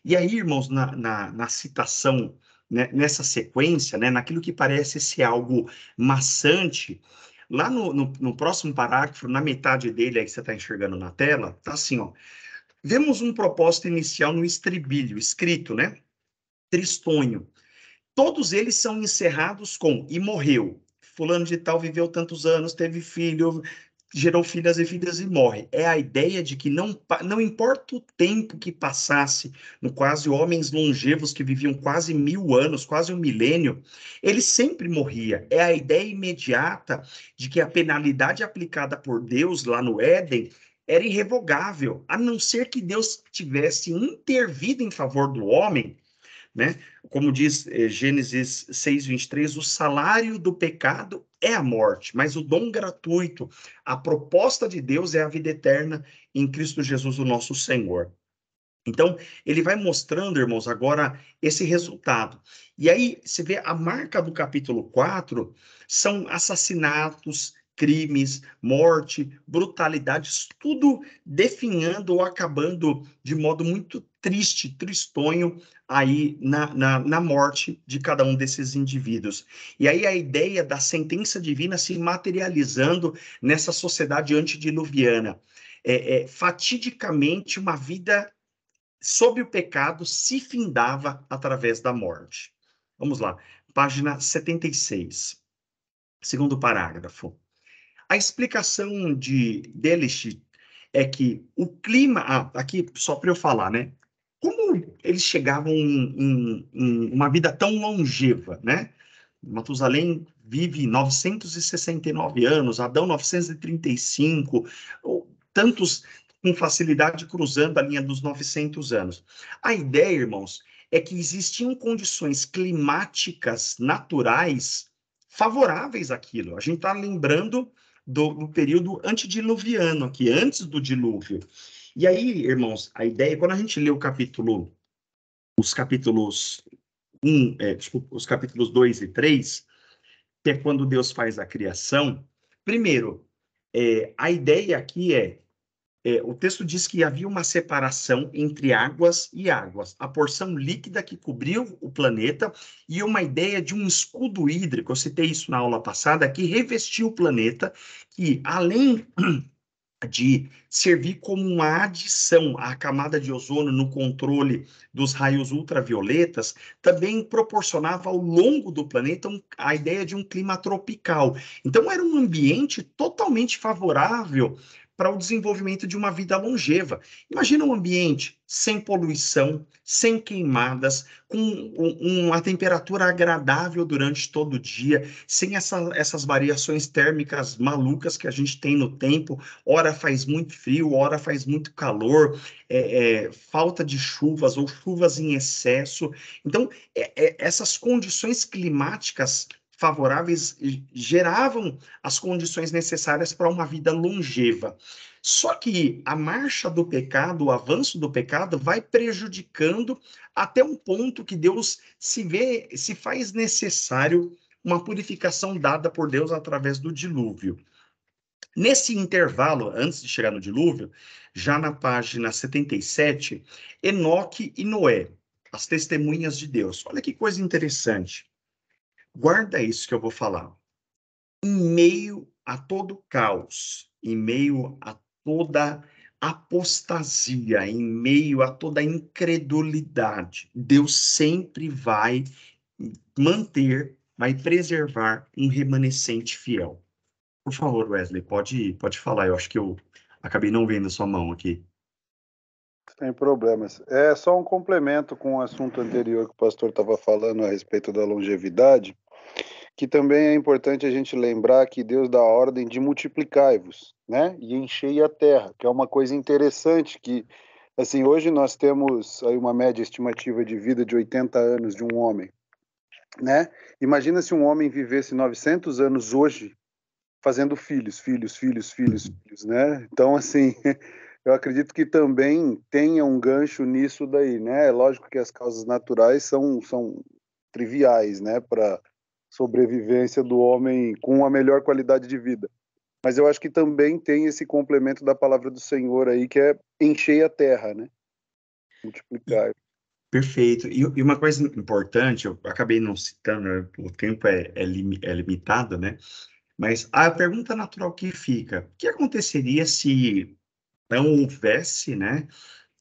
E aí, irmãos, na citação, né, nessa sequência, né, naquilo que parece ser algo maçante, lá no próximo parágrafo, na metade dele, aí que você está enxergando na tela, está assim, ó. Vemos um propósito inicial no estribilho, escrito, né? Tristonho. Todos eles são encerrados com "e morreu". Fulano de tal viveu tantos anos, teve filho, gerou filhas e filhas e morre. É a ideia de que não importa o tempo que passasse, no quase homens longevos que viviam quase 1000 anos, quase um milênio, ele sempre morria. É a ideia imediata de que a penalidade aplicada por Deus lá no Éden era irrevogável, a não ser que Deus tivesse intervido em favor do homem, né? Como diz Gênesis 6:23, o salário do pecado é a morte, mas o dom gratuito, a proposta de Deus é a vida eterna em Cristo Jesus, o nosso Senhor. Então, ele vai mostrando, irmãos, agora esse resultado. E aí, você vê a marca do capítulo 4, são assassinatos, crimes, morte, brutalidades, tudo definhando ou acabando de modo muito triste, tristonho, aí na morte de cada um desses indivíduos. E aí a ideia da sentença divina se materializando nessa sociedade antediluviana. Fatidicamente, uma vida sob o pecado se findava através da morte. Vamos lá, página 76, segundo parágrafo. A explicação de Delitzsch é que o clima... aqui, só para eu falar, né? Como eles chegavam em uma vida tão longeva, né? Matusalém vive 969 anos, Adão 935, tantos com facilidade cruzando a linha dos 900 anos. A ideia, irmãos, é que existiam condições climáticas naturais favoráveis àquilo. A gente está lembrando do período antediluviano, aqui, antes do dilúvio. E aí, irmãos, a ideia, quando a gente lê os capítulos os capítulos 2 e 3, que é quando Deus faz a criação, primeiro, a ideia aqui o texto diz que havia uma separação entre águas e águas, a porção líquida que cobriu o planeta e uma ideia de um escudo hídrico, eu citei isso na aula passada, que revestiu o planeta, que além de servir como uma adição à camada de ozônio no controle dos raios ultravioletas, também proporcionava ao longo do planeta a ideia de um clima tropical. Então, era um ambiente totalmente favorável para o desenvolvimento de uma vida longeva. Imagina um ambiente sem poluição, sem queimadas, com uma temperatura agradável durante todo o dia, sem essas variações térmicas malucas que a gente tem no tempo. Ora faz muito frio, ora faz muito calor, falta de chuvas ou chuvas em excesso. Então, essas condições climáticas favoráveis geravam as condições necessárias para uma vida longeva. Só que a marcha do pecado, o avanço do pecado, vai prejudicando até um ponto que Deus se faz necessário uma purificação dada por Deus através do dilúvio. Nesse intervalo, antes de chegar no dilúvio, já na página 77, Enoque e Noé, as testemunhas de Deus. Olha que coisa interessante. Guarda isso que eu vou falar. Em meio a todo caos, em meio a toda apostasia, em meio a toda incredulidade, Deus sempre vai manter, vai preservar um remanescente fiel. Por favor, Wesley, pode falar. Eu acho que eu acabei não vendo a sua mão aqui. Sem problemas. É só um complemento com o assunto anterior que o pastor estava falando a respeito da longevidade, que também é importante a gente lembrar que Deus dá a ordem de multiplicai-vos, né? E enchei a terra, que é uma coisa interessante que, assim, hoje nós temos aí uma média estimativa de vida de 80 anos de um homem, né? Imagina se um homem vivesse 900 anos hoje, fazendo filhos, né? Então, assim, eu acredito que também tenha um gancho nisso daí, né? É lógico que as causas naturais são triviais, né, para sobrevivência do homem com uma melhor qualidade de vida. Mas eu acho que também tem esse complemento da palavra do Senhor aí, que é encher a terra, né? Multiplicar. Perfeito. E uma coisa importante, eu acabei não citando, né, o tempo é limitado, né? Mas a pergunta natural que fica, o que aconteceria se não houvesse, né,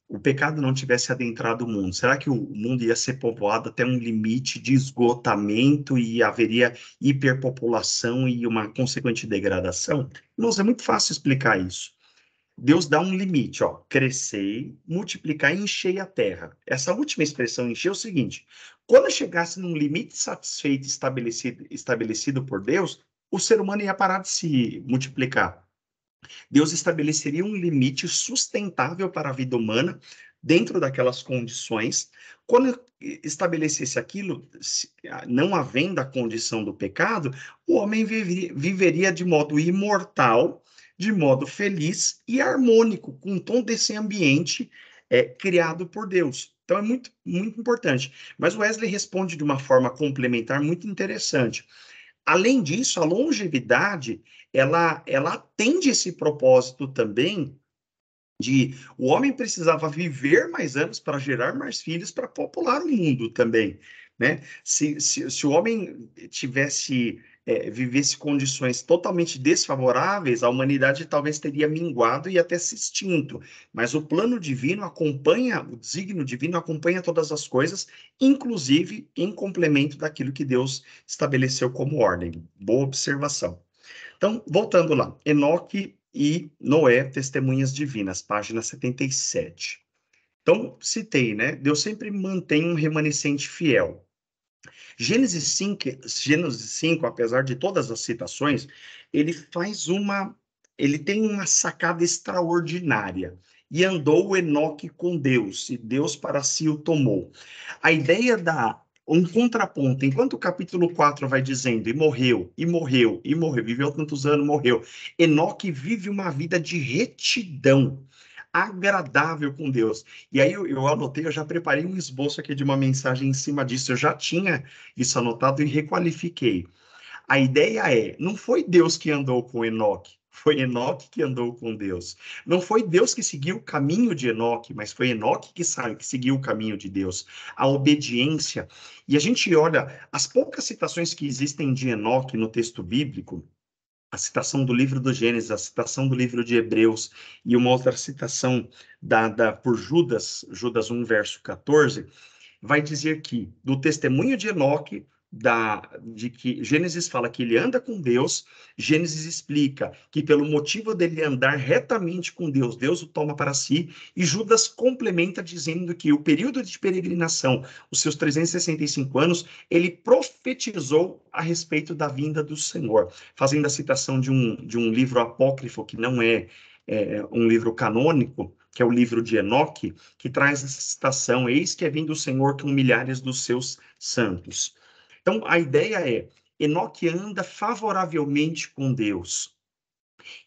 o pecado não tivesse adentrado o mundo? Será que o mundo ia ser povoado até um limite de esgotamento e haveria hiperpopulação e uma consequente degradação? Nossa, é muito fácil explicar isso. Deus dá um limite, ó, crescei, multiplicar e enchei a terra. Essa última expressão, encher, é o seguinte: quando chegasse num limite satisfeito estabelecido por Deus, o ser humano ia parar de se multiplicar. Deus estabeleceria um limite sustentável para a vida humana dentro daquelas condições. Quando estabelecesse aquilo, não havendo a condição do pecado, o homem viveria de modo imortal, de modo feliz e harmônico com todo esse ambiente criado por Deus. Então é muito, muito importante. Mas Wesley responde de uma forma complementar muito interessante. Além disso, a longevidade, ela atende esse propósito também de o homem precisava viver mais anos para gerar mais filhos para popular o mundo também, né? Se o homem vivesse condições totalmente desfavoráveis, a humanidade talvez teria minguado e até se extinto. Mas o plano divino acompanha, o desígnio divino acompanha todas as coisas, inclusive em complemento daquilo que Deus estabeleceu como ordem. Boa observação. Então, voltando lá, Enoque e Noé, testemunhas divinas, página 77. Então, citei, né? Deus sempre mantém um remanescente fiel. Gênesis 5, apesar de todas as citações, ele tem uma sacada extraordinária. E andou Enoque com Deus, e Deus para si o tomou. A ideia um contraponto, enquanto o capítulo 4 vai dizendo, e morreu, viveu tantos anos, morreu. Enoque vive uma vida de retidão, agradável com Deus. E aí eu anotei, eu já preparei um esboço aqui de uma mensagem em cima disso, eu já tinha isso anotado e requalifiquei. A ideia não foi Deus que andou com Enoque, foi Enoque que andou com Deus. Não foi Deus que seguiu o caminho de Enoque, mas foi Enoque que seguiu o caminho de Deus. A obediência. E a gente olha, as poucas citações que existem de Enoque no texto bíblico, a citação do livro do Gênesis, a citação do livro de Hebreus e uma outra citação dada por Judas 1, verso 14, vai dizer que, do testemunho de Enoque, de que Gênesis fala que ele anda com Deus, Gênesis explica que pelo motivo dele andar retamente com Deus, Deus o toma para si, e Judas complementa dizendo que o período de peregrinação, os seus 365 anos, ele profetizou a respeito da vinda do Senhor, fazendo a citação de um livro apócrifo que não é um livro canônico, que é o livro de Enoque, que traz essa citação: eis que é vindo o Senhor com milhares dos seus santos. Então, a ideia Enoque anda favoravelmente com Deus.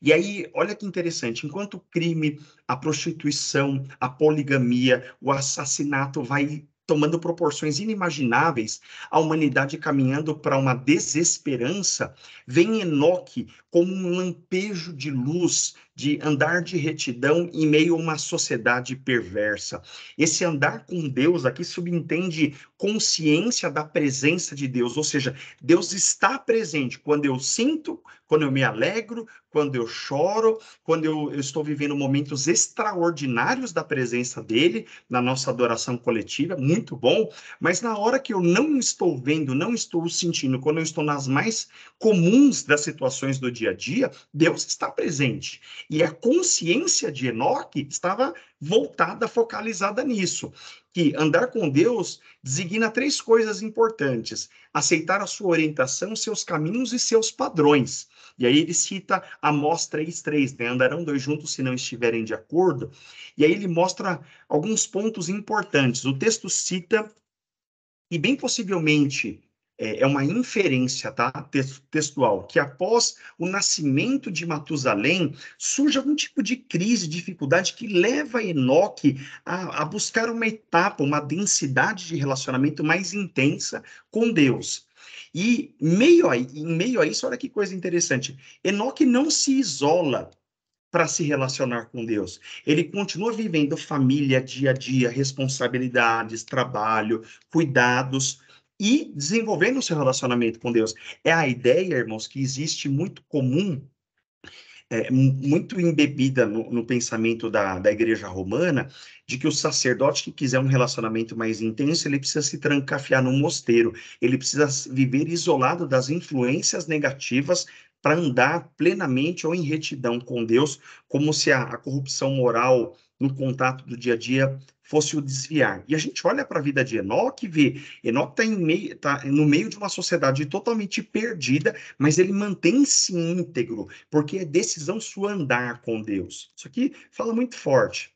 E aí, olha que interessante, enquanto o crime, a prostituição, a poligamia, o assassinato vai tomando proporções inimagináveis, a humanidade caminhando para uma desesperança, vem Enoque como um lampejo de luz, de andar de retidão em meio a uma sociedade perversa. Esse andar com Deus aqui subentende consciência da presença de Deus, ou seja, Deus está presente quando eu sinto, quando eu me alegro, quando eu choro, quando eu estou vivendo momentos extraordinários da presença dele, na nossa adoração coletiva, muito bom, mas na hora que eu não estou vendo, não estou sentindo, quando eu estou nas mais comuns das situações do dia a dia, Deus está presente. E a consciência de Enoque estava voltada, focalizada nisso, que andar com Deus designa 3 coisas importantes: aceitar a sua orientação, seus caminhos e seus padrões. E aí ele cita Amós 3:3, né? Andarão 2 juntos se não estiverem de acordo. E aí ele mostra alguns pontos importantes. O texto cita, e bem possivelmente é uma inferência, tá? Textual, que após o nascimento de Matusalém, surge algum tipo de crise, dificuldade que leva Enoque a buscar uma etapa, uma densidade de relacionamento mais intensa com Deus. E em meio a isso, olha que coisa interessante, Enoque não se isola para se relacionar com Deus. Ele continua vivendo família, dia a dia, responsabilidades, trabalho, cuidados e desenvolvendo o seu relacionamento com Deus. É a ideia, irmãos, que existe muito comum, muito embebida no pensamento da Igreja Romana, de que o sacerdote que quiser um relacionamento mais intenso, ele precisa se trancafiar num mosteiro, ele precisa viver isolado das influências negativas para andar plenamente ou em retidão com Deus, como se a corrupção moral no contato do dia a dia fosse o desviar. E a gente olha para a vida de Enoque e vê, Enoque está no meio de uma sociedade totalmente perdida, mas ele mantém-se íntegro, porque é decisão sua andar com Deus. Isso aqui fala muito forte.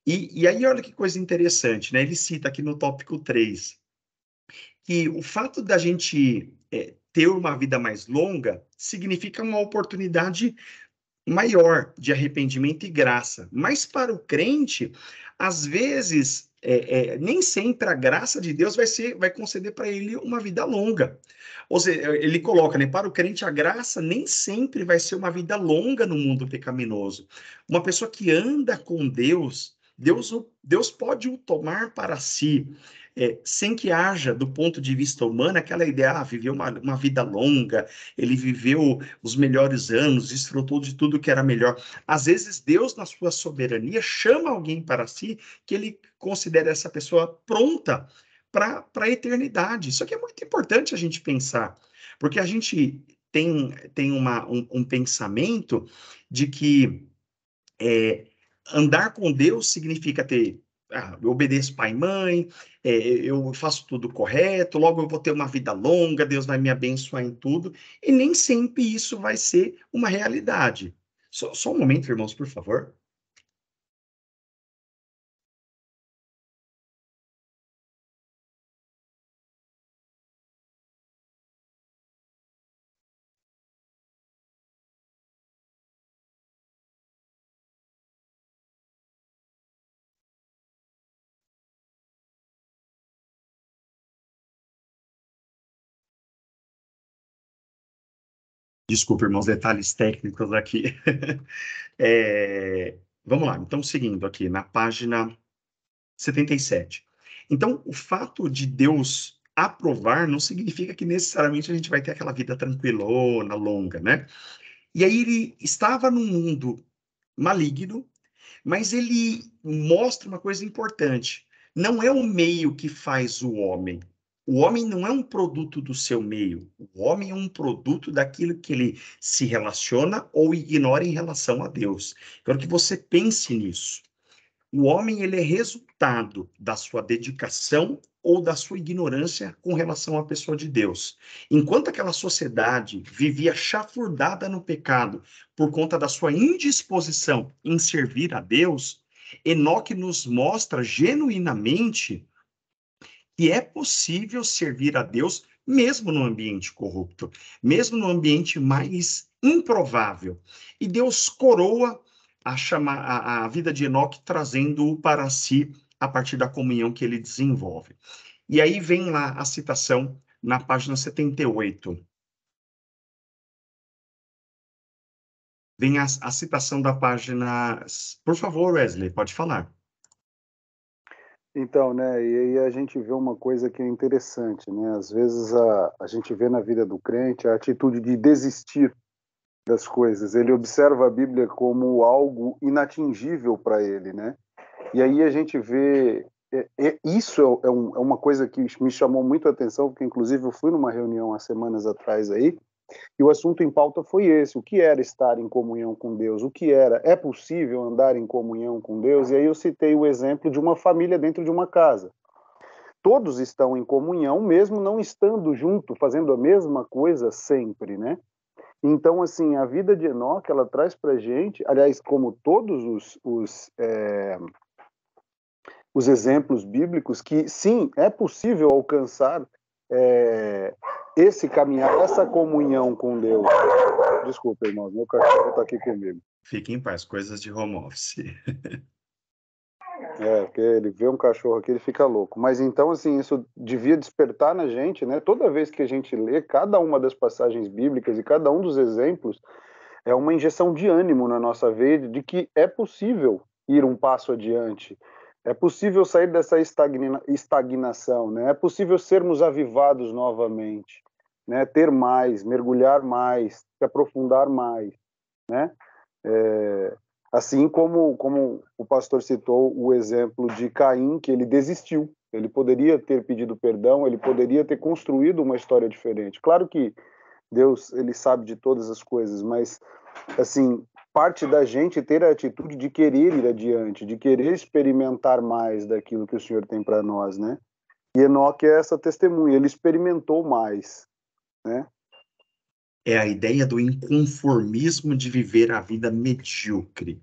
E aí, olha que coisa interessante, né? Ele cita aqui no tópico 3, que o fato da gente ter uma vida mais longa significa uma oportunidade maior de arrependimento e graça. Mas para o crente, às vezes, nem sempre a graça de Deus vai conceder para ele uma vida longa. Ou seja, ele coloca, né, para o crente, a graça nem sempre vai ser uma vida longa no mundo pecaminoso. Uma pessoa que anda com Deus, Deus pode o tomar para si, sem que haja, do ponto de vista humano, aquela ideia, viveu uma vida longa, ele viveu os melhores anos, desfrutou de tudo que era melhor. Às vezes, Deus, na sua soberania, chama alguém para si que ele considera essa pessoa pronta para a eternidade. Isso aqui é muito importante a gente pensar, porque a gente tem um pensamento de que andar com Deus significa ter eu obedeço pai e mãe, eu faço tudo correto, logo eu vou ter uma vida longa, Deus vai me abençoar em tudo, e nem sempre isso vai ser uma realidade. Só um momento, irmãos, por favor. Desculpa, irmãos, detalhes técnicos aqui. Vamos lá, então, seguindo aqui, na página 77. Então, o fato de Deus aprovar não significa que necessariamente a gente vai ter aquela vida tranquilona, longa, né? E aí ele estava num mundo maligno, mas ele mostra uma coisa importante. Não é o meio que faz o homem. O homem não é um produto do seu meio. O homem é um produto daquilo que ele se relaciona ou ignora em relação a Deus. Quero que você pense nisso. O homem, ele é resultado da sua dedicação ou da sua ignorância com relação à pessoa de Deus. Enquanto aquela sociedade vivia chafurdada no pecado por conta da sua indisposição em servir a Deus, Enoque nos mostra genuinamente que é possível servir a Deus mesmo no ambiente corrupto, mesmo no ambiente mais improvável. E Deus coroa a vida de Enoque, trazendo-o para si a partir da comunhão que ele desenvolve. E aí vem lá a citação na página 78. Vem a citação da página... Por favor, Wesley, pode falar. Então, né, e aí a gente vê uma coisa que é interessante, né? Às vezes a gente vê na vida do crente a atitude de desistir das coisas. Ele observa a Bíblia como algo inatingível para ele, né? E aí a gente vê... isso é uma coisa que me chamou muito a atenção, porque inclusive eu fui numa reunião há semanas atrás aí, e o assunto em pauta foi esse: o que era estar em comunhão com Deus? O que era? É possível andar em comunhão com Deus? E aí eu citei o exemplo de uma família dentro de uma casa. Todos estão em comunhão, mesmo não estando junto, fazendo a mesma coisa sempre, né? Então, assim, a vida de Enoque, ela traz pra gente, aliás, como todos os exemplos bíblicos, que sim, é possível alcançar esse caminhar, essa comunhão com Deus. Desculpa, irmãos, meu cachorro está aqui comigo. Fique em paz, coisas de home office. Porque ele vê um cachorro aqui, ele fica louco. Mas então, assim, isso devia despertar na gente, né? Toda vez que a gente lê cada uma das passagens bíblicas e cada um dos exemplos, é uma injeção de ânimo na nossa vida, de que é possível ir um passo adiante. É possível sair dessa estagnação, né? É possível sermos avivados novamente, né? Ter mais, mergulhar mais, se aprofundar mais, né? Assim como o pastor citou o exemplo de Caim, que ele desistiu. Ele poderia ter pedido perdão, ele poderia ter construído uma história diferente. Claro que Deus, ele sabe de todas as coisas, mas, assim, parte da gente ter a atitude de querer ir adiante, de querer experimentar mais daquilo que o Senhor tem para nós, né? E Enoque é essa testemunha, ele experimentou mais, né? É a ideia do inconformismo de viver a vida medíocre.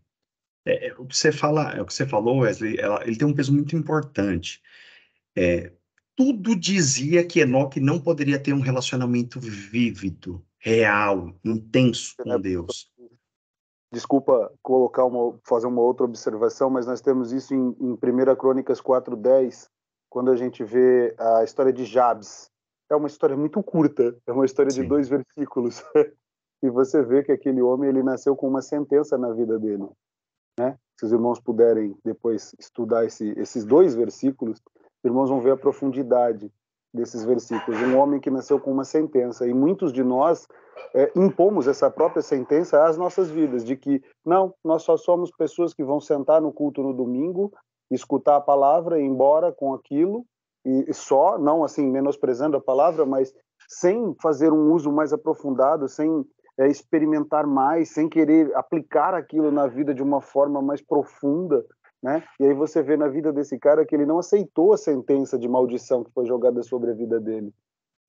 O que você fala, o que você falou, Wesley, ele tem um peso muito importante. Tudo dizia que Enoque não poderia ter um relacionamento vívido, real, intenso com Deus. Desculpa fazer uma outra observação, mas nós temos isso em 1 Crônicas 4:10, quando a gente vê a história de Jabes. É uma história muito curta, é uma história de 2 versículos. E você vê que aquele homem, ele nasceu com uma sentença na vida dele, né? Se os irmãos puderem depois estudar esses 2 versículos, os irmãos vão ver a profundidade desses versículos. Um homem que nasceu com uma sentença, e muitos de nós impomos essa própria sentença às nossas vidas, de que, não, nós só somos pessoas que vão sentar no culto no domingo, escutar a palavra e ir embora com aquilo, e só, não assim, menosprezando a palavra, mas sem fazer um uso mais aprofundado, sem experimentar mais, sem querer aplicar aquilo na vida de uma forma mais profunda, né? E aí você vê na vida desse cara que ele não aceitou a sentença de maldição que foi jogada sobre a vida dele.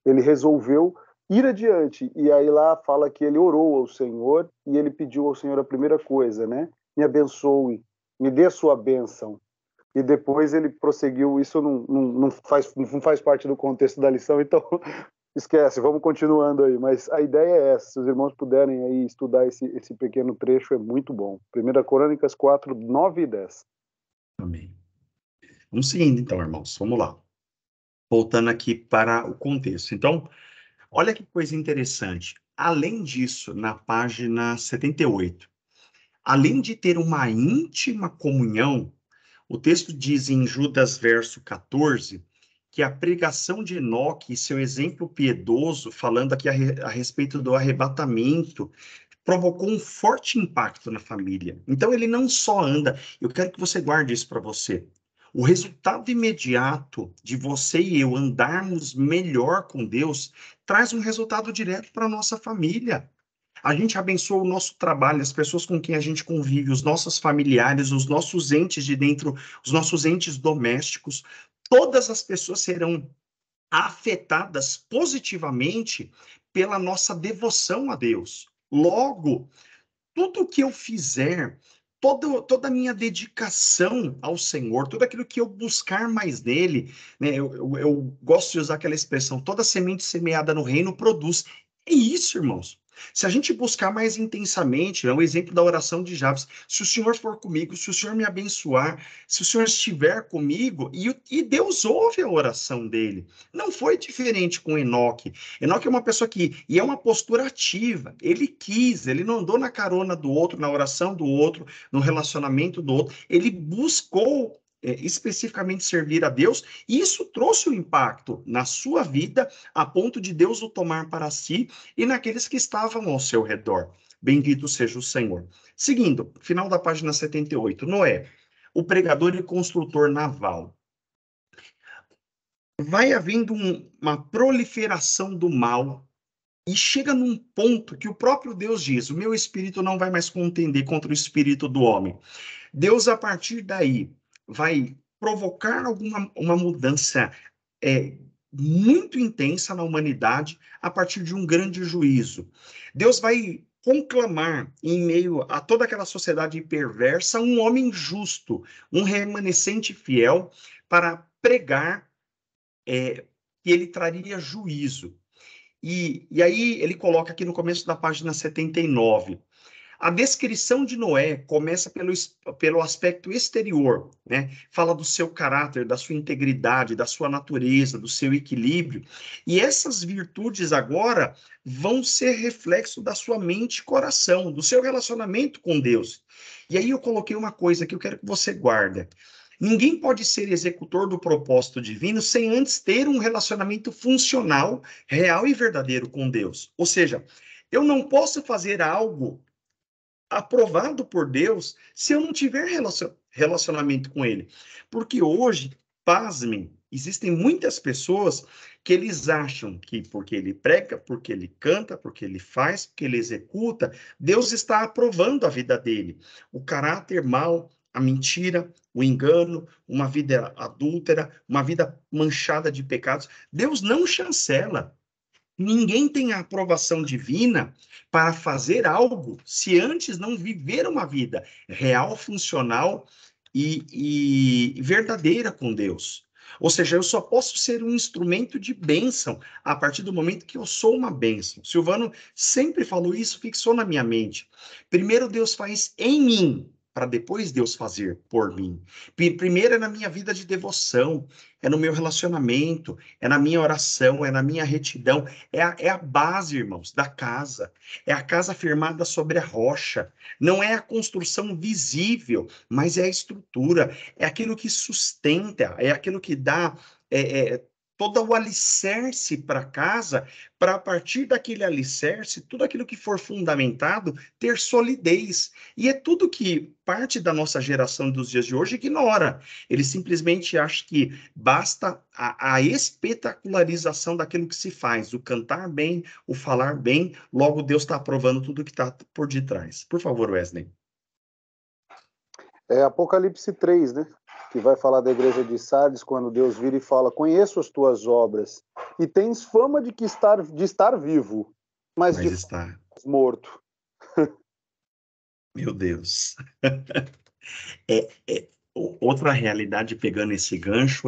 Ele resolveu ir adiante. E aí lá fala que ele orou ao Senhor e ele pediu ao Senhor a primeira coisa, né? Me abençoe, me dê a sua bênção. E depois ele prosseguiu. Isso não faz parte do contexto da lição, então esquece, vamos continuando aí. Mas a ideia é essa: se os irmãos puderem aí estudar esse pequeno trecho, é muito bom. 1 Crônicas 4, 9 e 10. Amém. Vamos seguindo então, irmãos. Vamos lá. Voltando aqui para o contexto. Então, olha que coisa interessante. Além disso, na página 78, além de ter uma íntima comunhão, o texto diz em Judas, verso 14, que a pregação de Enoque e seu exemplo piedoso, falando aqui a respeito do arrebatamento, provocou um forte impacto na família. Então, ele não só anda, eu quero que você guarde isso para você. O resultado imediato de você e eu andarmos melhor com Deus traz um resultado direto para a nossa família. A gente abençoa o nosso trabalho, as pessoas com quem a gente convive, os nossos familiares, os nossos entes de dentro, os nossos entes domésticos. Todas as pessoas serão afetadas positivamente pela nossa devoção a Deus. Logo, tudo que eu fizer, toda a minha dedicação ao Senhor, tudo aquilo que eu buscar mais nele, né, eu gosto de usar aquela expressão: toda semente semeada no reino produz. É isso, irmãos. Se a gente buscar mais intensamente, é o exemplo da oração de Jabes, se o Senhor for comigo, se o Senhor me abençoar, se o Senhor estiver comigo, e Deus ouve a oração dele. Não foi diferente com Enoque. Enoque é uma pessoa e é uma postura ativa, ele quis, ele não andou na carona do outro, na oração do outro, no relacionamento do outro, ele buscou especificamente servir a Deus, e isso trouxe um impacto na sua vida, a ponto de Deus o tomar para si e naqueles que estavam ao seu redor. Bendito seja o Senhor. Seguindo, final da página 78, Noé, o pregador e construtor naval. Vai havendo uma proliferação do mal e chega num ponto que o próprio Deus diz: o meu espírito não vai mais contender contra o espírito do homem. Deus, a partir daí, vai provocar uma mudança muito intensa na humanidade a partir de um grande juízo. Deus vai conclamar, em meio a toda aquela sociedade perversa, um homem justo, um remanescente fiel, para pregar que ele traria juízo. E aí ele coloca aqui no começo da página 79, a descrição de Noé começa pelo aspecto exterior, né? Fala do seu caráter, da sua integridade, da sua natureza, do seu equilíbrio. E essas virtudes agora vão ser reflexo da sua mente e coração, do seu relacionamento com Deus. E aí eu coloquei uma coisa que eu quero que você guarde. Ninguém pode ser executor do propósito divino sem antes ter um relacionamento funcional, real e verdadeiro com Deus. Ou seja, eu não posso fazer algo aprovado por Deus se eu não tiver relacionamento com Ele. Porque hoje, pasmem, existem muitas pessoas que eles acham que porque ele prega, porque ele canta, porque ele faz, porque ele executa, Deus está aprovando a vida dele. O caráter mau, a mentira, o engano, uma vida adúltera, uma vida manchada de pecados, Deus não chancela. Ninguém tem a aprovação divina para fazer algo se antes não viver uma vida real, funcional e verdadeira com Deus. Ou seja, eu só posso ser um instrumento de bênção a partir do momento que eu sou uma bênção. Silvano sempre falou isso, fixou na minha mente. Primeiro Deus faz em mim, para depois Deus fazer por mim. Primeiro é na minha vida de devoção, é no meu relacionamento, é na minha oração, é na minha retidão, é a base, irmãos, da casa. É a casa firmada sobre a rocha. Não é a construção visível, mas é a estrutura. É aquilo que sustenta, é aquilo que dá todo o alicerce para a casa, para a partir daquele alicerce, tudo aquilo que for fundamentado, ter solidez. E é tudo que parte da nossa geração dos dias de hoje ignora. Ele simplesmente acha que basta a espetacularização daquilo que se faz, o cantar bem, o falar bem, logo Deus está aprovando tudo que está por detrás. Por favor, Wesley. É Apocalipse 3, né? Que vai falar da igreja de Sardes, quando Deus vira e fala: conheço as tuas obras, e tens fama de estar vivo, mas de está morto. Meu Deus. Outra realidade pegando esse gancho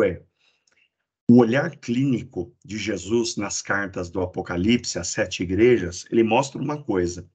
o olhar clínico de Jesus nas cartas do Apocalipse às 7 igrejas, ele mostra uma coisa.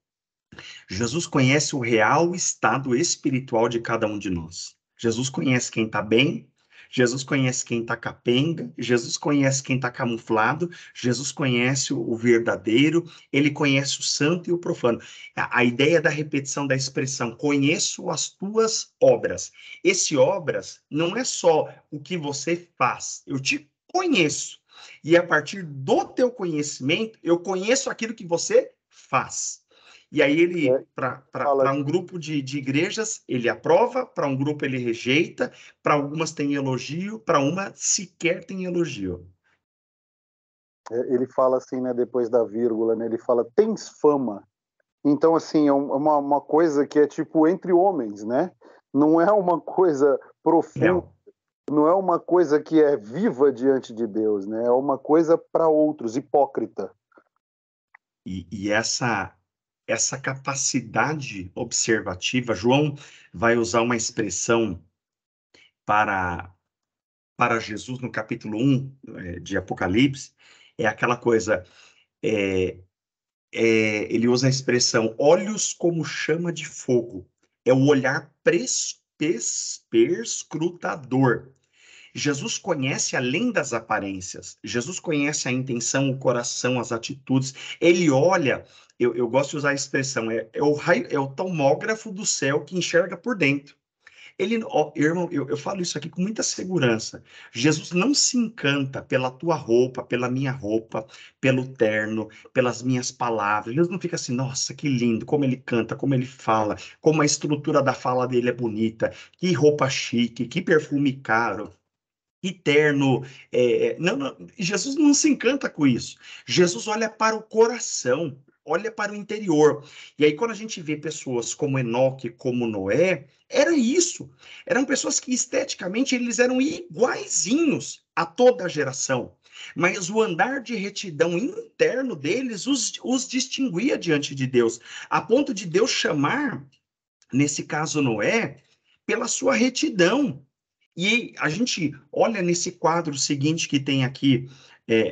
Jesus conhece o real estado espiritual de cada um de nós. Jesus conhece quem está bem, Jesus conhece quem está capenga, Jesus conhece quem está camuflado, Jesus conhece o verdadeiro, ele conhece o santo e o profano. A ideia da repetição da expressão, conheço as tuas obras. Esse obras não é só o que você faz, eu te conheço. E a partir do teu conhecimento, eu conheço aquilo que você faz. E aí ele, para um grupo de igrejas, ele aprova, para um grupo ele rejeita, para algumas tem elogio, para uma sequer tem elogio. Ele fala assim, né, depois da vírgula, né, ele fala, tens fama. Então, assim, é uma coisa que é tipo entre homens, né? Não é uma coisa profunda, não é uma coisa que é viva diante de Deus, né? É uma coisa para outros, hipócrita. E essa capacidade observativa, João vai usar uma expressão para Jesus no capítulo 1 de Apocalipse, é aquela coisa, ele usa a expressão olhos como chama de fogo. É o olhar perscrutador. Jesus conhece além das aparências. Jesus conhece a intenção, o coração, as atitudes. Ele olha, eu gosto de usar a expressão, é o tomógrafo do céu que enxerga por dentro. Ele, ó, irmão, eu falo isso aqui com muita segurança. Jesus não se encanta pela tua roupa, pela minha roupa, pelo terno, pelas minhas palavras. Ele não fica assim, nossa, que lindo, como ele canta, como ele fala, como a estrutura da fala dele é bonita, que roupa chique, que perfume caro. Que terno, não, Jesus não se encanta com isso. Jesus olha para o coração, olha para o interior. E aí, quando a gente vê pessoas como Enoque, como Noé, era isso. Eram pessoas que esteticamente eles eram iguaizinhos a toda a geração. Mas o andar de retidão interno deles os distinguia diante de Deus, a ponto de Deus chamar, nesse caso Noé, pela sua retidão. E a gente olha nesse quadro seguinte que tem aqui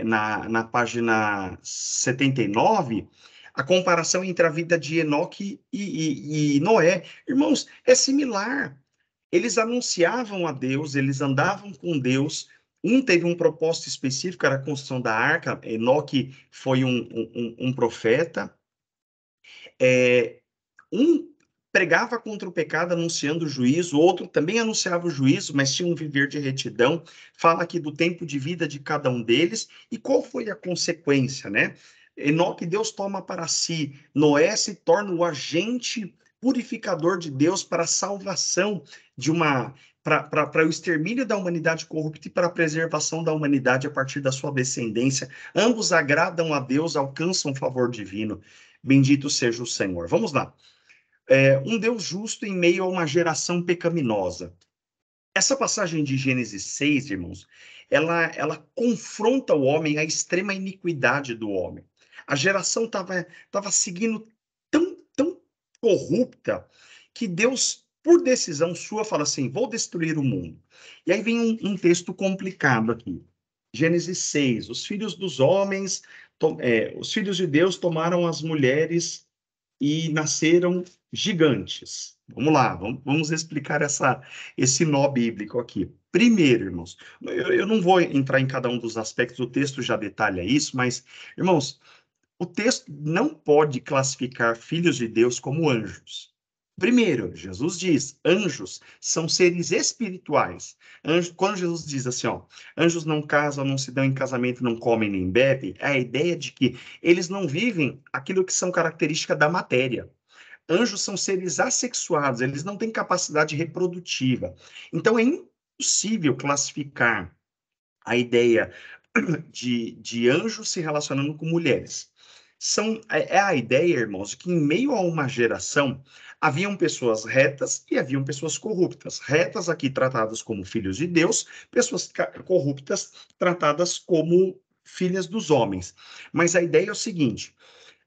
na página 79, a comparação entre a vida de Enoque e Noé. Irmãos, é similar. Eles anunciavam a Deus, eles andavam com Deus. Um teve um propósito específico, era a construção da arca. Enoque foi um profeta. Um pregava contra o pecado, anunciando o juízo, o outro também anunciava o juízo, mas tinha um viver de retidão. Fala aqui do tempo de vida de cada um deles, e qual foi a consequência, né? Enoque, Deus toma para si, Noé se torna o agente purificador de Deus para a salvação de para o extermínio da humanidade corrupta e para a preservação da humanidade a partir da sua descendência. Ambos agradam a Deus, alcançam favor divino. Bendito seja o Senhor. Vamos lá. Um Deus justo em meio a uma geração pecaminosa. Essa passagem de Gênesis 6, irmãos, ela confronta o homem à extrema iniquidade do homem. A geração estava seguindo tão corrupta que Deus, por decisão sua, fala assim, vou destruir o mundo. E aí vem um texto complicado aqui. Gênesis 6, os filhos dos homens, os filhos de Deus tomaram as mulheres e nasceram gigantes. Vamos lá, vamos explicar esse nó bíblico aqui. Primeiro, irmãos, eu não vou entrar em cada um dos aspectos, o texto já detalha isso, mas, irmãos, o texto não pode classificar filhos de Deus como anjos. Primeiro, Jesus diz, anjos são seres espirituais. Quando Jesus diz assim, ó, anjos não casam, não se dão em casamento, não comem nem bebem, é a ideia de que eles não vivem aquilo que são características da matéria. Anjos são seres assexuados, eles não têm capacidade reprodutiva. Então, é impossível classificar a ideia de anjos se relacionando com mulheres. É a ideia, irmãos, de que em meio a uma geração haviam pessoas retas e haviam pessoas corruptas. Retas aqui tratadas como filhos de Deus, pessoas corruptas tratadas como filhas dos homens. Mas a ideia é o seguinte,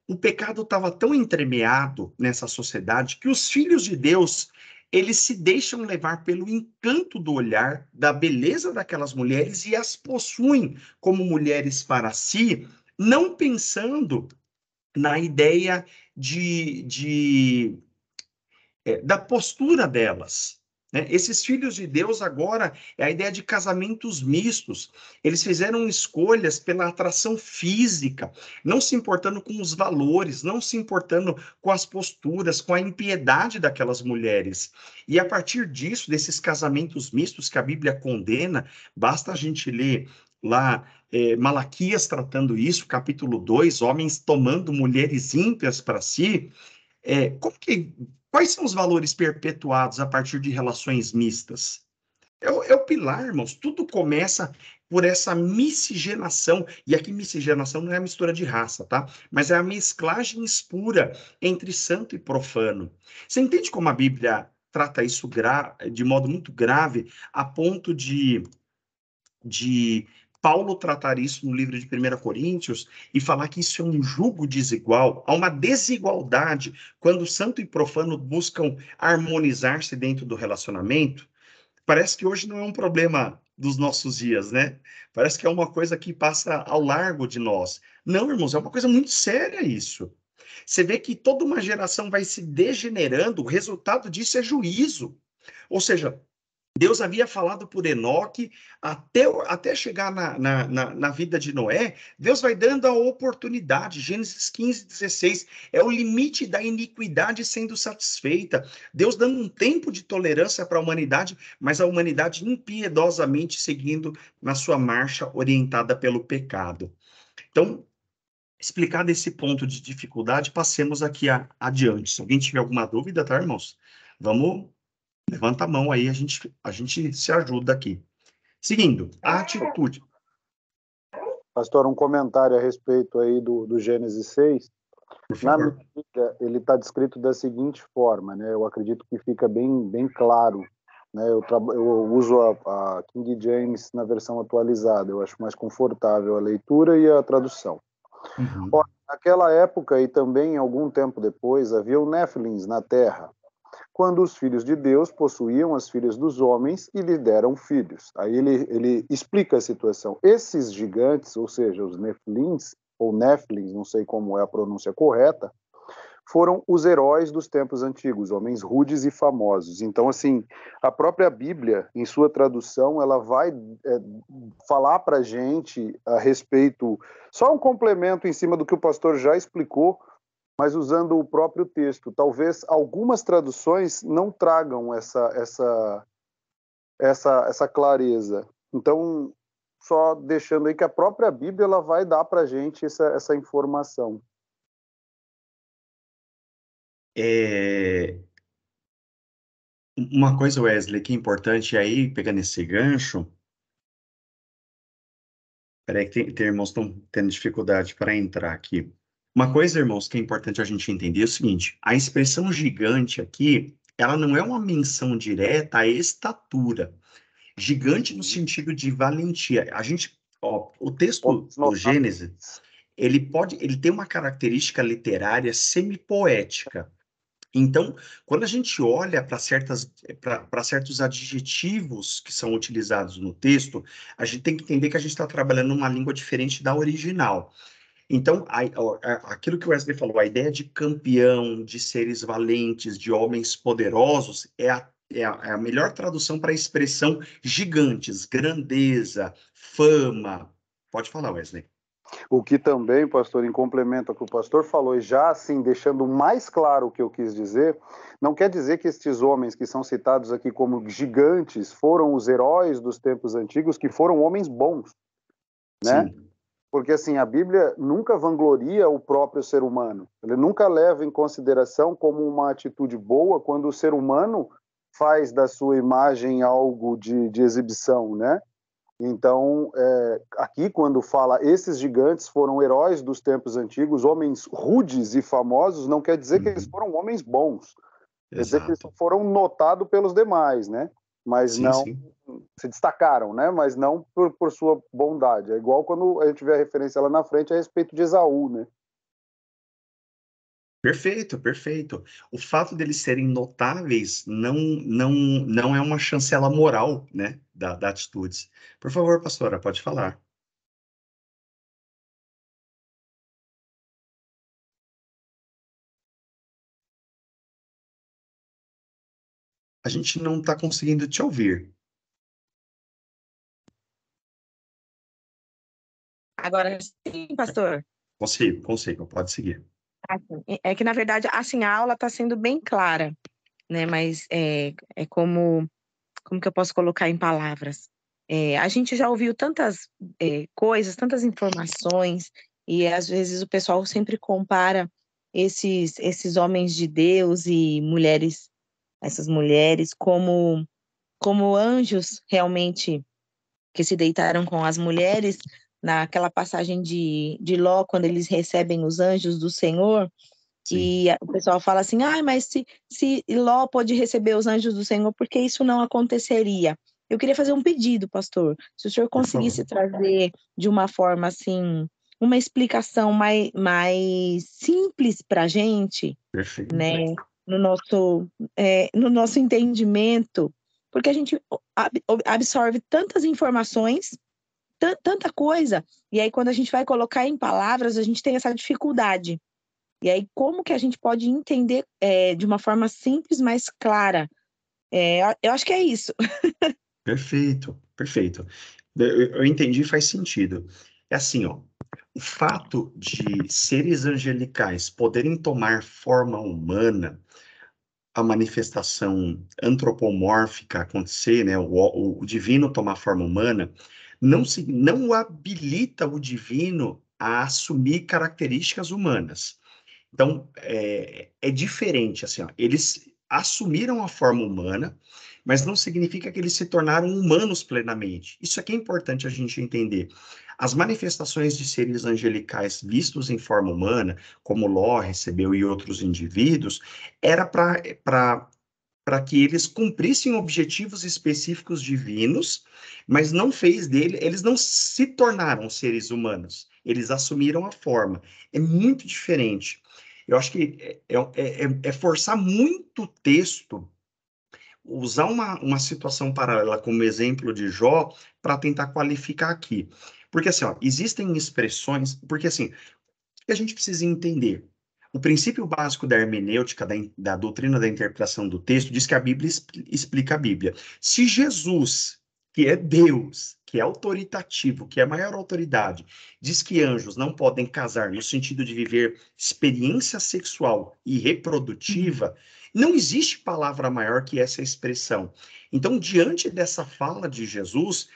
o pecado estava tão entremeado nessa sociedade que os filhos de Deus, eles se deixam levar pelo encanto do olhar, da beleza daquelas mulheres e as possuem como mulheres para si, não pensando na ideia da postura delas. Né? Esses filhos de Deus agora é a ideia de casamentos mistos. Eles fizeram escolhas pela atração física, não se importando com os valores, não se importando com as posturas, com a impiedade daquelas mulheres. E a partir disso, desses casamentos mistos que a Bíblia condena, basta a gente ler lá Malaquias tratando isso, capítulo 2, homens tomando mulheres ímpias para si. Quais são os valores perpetuados a partir de relações mistas? É o pilar, irmãos. Tudo começa por essa miscigenação. E aqui miscigenação não é a mistura de raça, tá? Mas é a mesclagem espura entre santo e profano. Você entende como a Bíblia trata isso de modo muito grave, a ponto de Paulo tratar isso no livro de 1 Coríntios e falar que isso é um jugo desigual, há uma desigualdade quando santo e profano buscam harmonizar-se dentro do relacionamento? Parece que hoje não é um problema dos nossos dias, né? Parece que é uma coisa que passa ao largo de nós. Não, irmãos, é uma coisa muito séria isso. Você vê que toda uma geração vai se degenerando, o resultado disso é juízo. Ou seja, Deus havia falado por Enoque, até chegar na vida de Noé, Deus vai dando a oportunidade. Gênesis 15, 16, é o limite da iniquidade sendo satisfeita. Deus dando um tempo de tolerância para a humanidade, mas a humanidade impiedosamente seguindo na sua marcha orientada pelo pecado. Então, explicado esse ponto de dificuldade, passemos aqui adiante. Se alguém tiver alguma dúvida, tá, irmãos? Vamos... Levanta a mão aí, a gente se ajuda aqui. Seguindo, a atitude. Pastor, um comentário a respeito aí do Gênesis 6. Por Na favor. Bíblia, ele está descrito da seguinte forma, né? Eu acredito que fica bem claro, né? Eu uso a King James na versão atualizada, eu acho mais confortável a leitura e a tradução. Uhum. Ora, naquela época e também algum tempo depois, havia o Néfilins na terra, quando os filhos de Deus possuíam as filhas dos homens e lhe deram filhos. Aí ele explica a situação. Esses gigantes, ou seja, os Nefilins, ou Néfilins, não sei como é a pronúncia correta, foram os heróis dos tempos antigos, homens rudes e famosos. Então, assim, a própria Bíblia, em sua tradução, ela vai falar para a gente a respeito, só um complemento em cima do que o pastor já explicou, mas usando o próprio texto. Talvez algumas traduções não tragam essa clareza. Então, só deixando aí que a própria Bíblia ela vai dar para a gente essa informação. Uma coisa, Wesley, que é importante aí, pegando esse gancho. Peraí, que tem irmãos que estão tendo dificuldade para entrar aqui. Uma coisa, irmãos, que é importante a gente entender é o seguinte: a expressão gigante aqui, ela não é uma menção direta à estatura. Gigante no sentido de valentia. O texto do Gênesis, ele tem uma característica literária semipoética. Então, quando a gente olha para certos adjetivos que são utilizados no texto, a gente tem que entender que a gente está trabalhando numa língua diferente da original. Então, aquilo que o Wesley falou, a ideia de campeão, de seres valentes, de homens poderosos, é a melhor tradução para a expressão gigantes, grandeza, fama. Pode falar, Wesley. O que também, pastor, em complemento ao que o pastor falou, e já assim, deixando mais claro o que eu quis dizer, não quer dizer que estes homens que são citados aqui como gigantes foram os heróis dos tempos antigos, que foram homens bons, né? Sim. Porque, assim, a Bíblia nunca vangloria o próprio ser humano. Ele nunca leva em consideração como uma atitude boa quando o ser humano faz da sua imagem algo de exibição, né? Então, aqui, quando fala esses gigantes foram heróis dos tempos antigos, homens rudes e famosos, não quer dizer que eles foram homens bons. Quer dizer que eles foram notados pelos demais, né? Mas sim, não sim. se destacaram, né? Mas não por sua bondade. É igual quando a gente vê a referência lá na frente a respeito de Esaú, né? Perfeito, perfeito. O fato deles serem notáveis não é uma chancela moral, né, da atitudes. Por favor, pastora, pode falar. A gente não está conseguindo te ouvir. Agora sim, pastor. Consigo, pode seguir. É que, na verdade, assim, a aula está sendo bem clara, né? Mas como que eu posso colocar em palavras? A gente já ouviu tantas coisas, tantas informações, e às vezes o pessoal sempre compara esses homens de Deus e mulheres, essas mulheres, como anjos realmente que se deitaram com as mulheres, naquela passagem de Ló, quando eles recebem os anjos do Senhor. Sim. E o pessoal fala assim, mas se Ló pode receber os anjos do Senhor, por que isso não aconteceria? Eu queria fazer um pedido, pastor. Se o senhor conseguisse trazer de uma forma assim, uma explicação mais simples para a gente, Perfeito. né, no nosso entendimento, porque a gente absorve tantas informações, tanta coisa, e aí quando a gente vai colocar em palavras, a gente tem essa dificuldade. E aí, como que a gente pode entender de uma forma simples, mais clara? Eu acho que é isso. Perfeito, perfeito. Eu entendi, faz sentido. É assim, ó, o fato de seres angelicais poderem tomar forma humana, a manifestação antropomórfica acontecer, né, o divino tomar forma humana, não habilita o divino a assumir características humanas. Então, é diferente, assim, ó, eles assumiram a forma humana, mas não significa que eles se tornaram humanos plenamente. Isso aqui é importante a gente entender. As manifestações de seres angelicais vistos em forma humana, como Ló recebeu e outros indivíduos, era para que eles cumprissem objetivos específicos divinos, mas não fez dele, eles não se tornaram seres humanos, eles assumiram a forma. É muito diferente. Eu acho que é forçar muito o texto, usar uma situação paralela como exemplo de Jó, para tentar qualificar aqui. Porque assim, ó, existem expressões, porque assim, o que a gente precisa entender? O princípio básico da hermenêutica, da doutrina da interpretação do texto, diz que a Bíblia explica a Bíblia. Se Jesus, que é Deus, que é autoritativo, que é a maior autoridade, diz que anjos não podem casar no sentido de viver experiência sexual e reprodutiva, não existe palavra maior que essa expressão. Então, diante dessa fala de Jesus,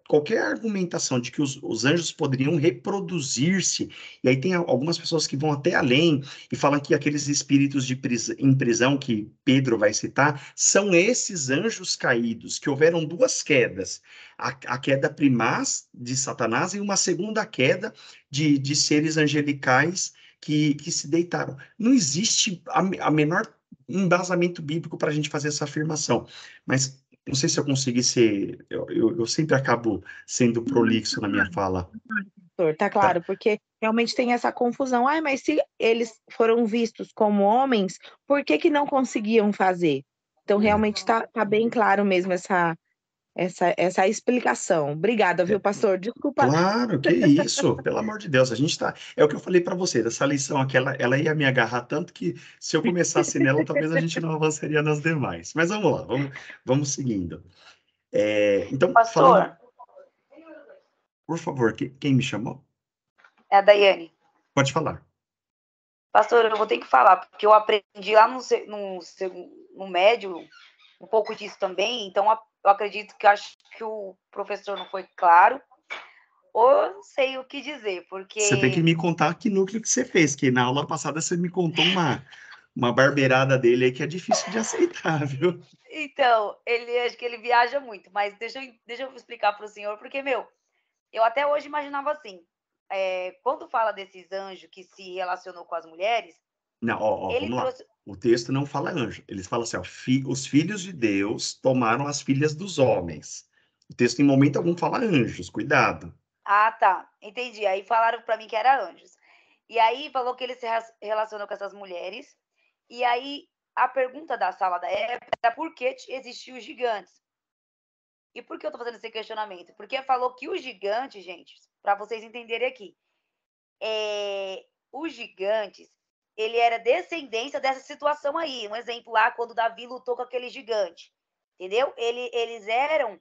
qualquer argumentação de que os anjos poderiam reproduzir-se, e aí tem algumas pessoas que vão até além e falam que aqueles espíritos em prisão que Pedro vai citar são esses anjos caídos, que houveram duas quedas, a queda primaz de Satanás e uma segunda queda de seres angelicais que se deitaram. Não existe a menor embasamento bíblico para a gente fazer essa afirmação, mas não sei se eu consegui ser. Eu sempre acabo sendo prolixo na minha fala. Tá Tá. claro, porque realmente tem essa confusão. Ai, mas se eles foram vistos como homens, por que não conseguiam fazer? Então, realmente tá bem claro mesmo essa explicação. Obrigada, viu, pastor? Desculpa. Claro, que isso, pelo amor de Deus, a gente tá. É o que eu falei para você, essa lição aqui, ela ia me agarrar tanto que se eu começasse nela, talvez a gente não avançaria nas demais. Mas vamos lá, vamos seguindo. Então, falando, Pastor, por favor, quem me chamou? é a Daiane. Pode falar. Pastor, eu vou ter que falar, porque eu aprendi lá no médio um pouco disso também, então eu acredito que acho que o professor não foi claro, ou eu não sei o que dizer, Você tem que porque me contar que núcleo que você fez, que na aula passada você me contou uma barbeirada dele aí que é difícil de aceitar, viu? então, acho que ele viaja muito, mas deixa eu explicar para o senhor, porque, eu até hoje imaginava assim, quando fala desses anjos que se relacionou com as mulheres, Não, ó, ele vamos lá. trouxe. O texto não fala anjo. Eles falam assim, ó, os filhos de Deus tomaram as filhas dos homens. O texto em momento algum fala anjos, cuidado. Ah, tá, entendi. Aí falaram para mim que era anjos. E aí falou que ele se relacionou com essas mulheres. E aí a pergunta da sala da época era por que existiam os gigantes. E por que eu tô fazendo esse questionamento? Porque falou que os gigantes, gente, para vocês entenderem aqui, os gigantes, ele era descendência dessa situação aí. Um exemplo lá, quando Davi lutou com aquele gigante, entendeu? Eles eram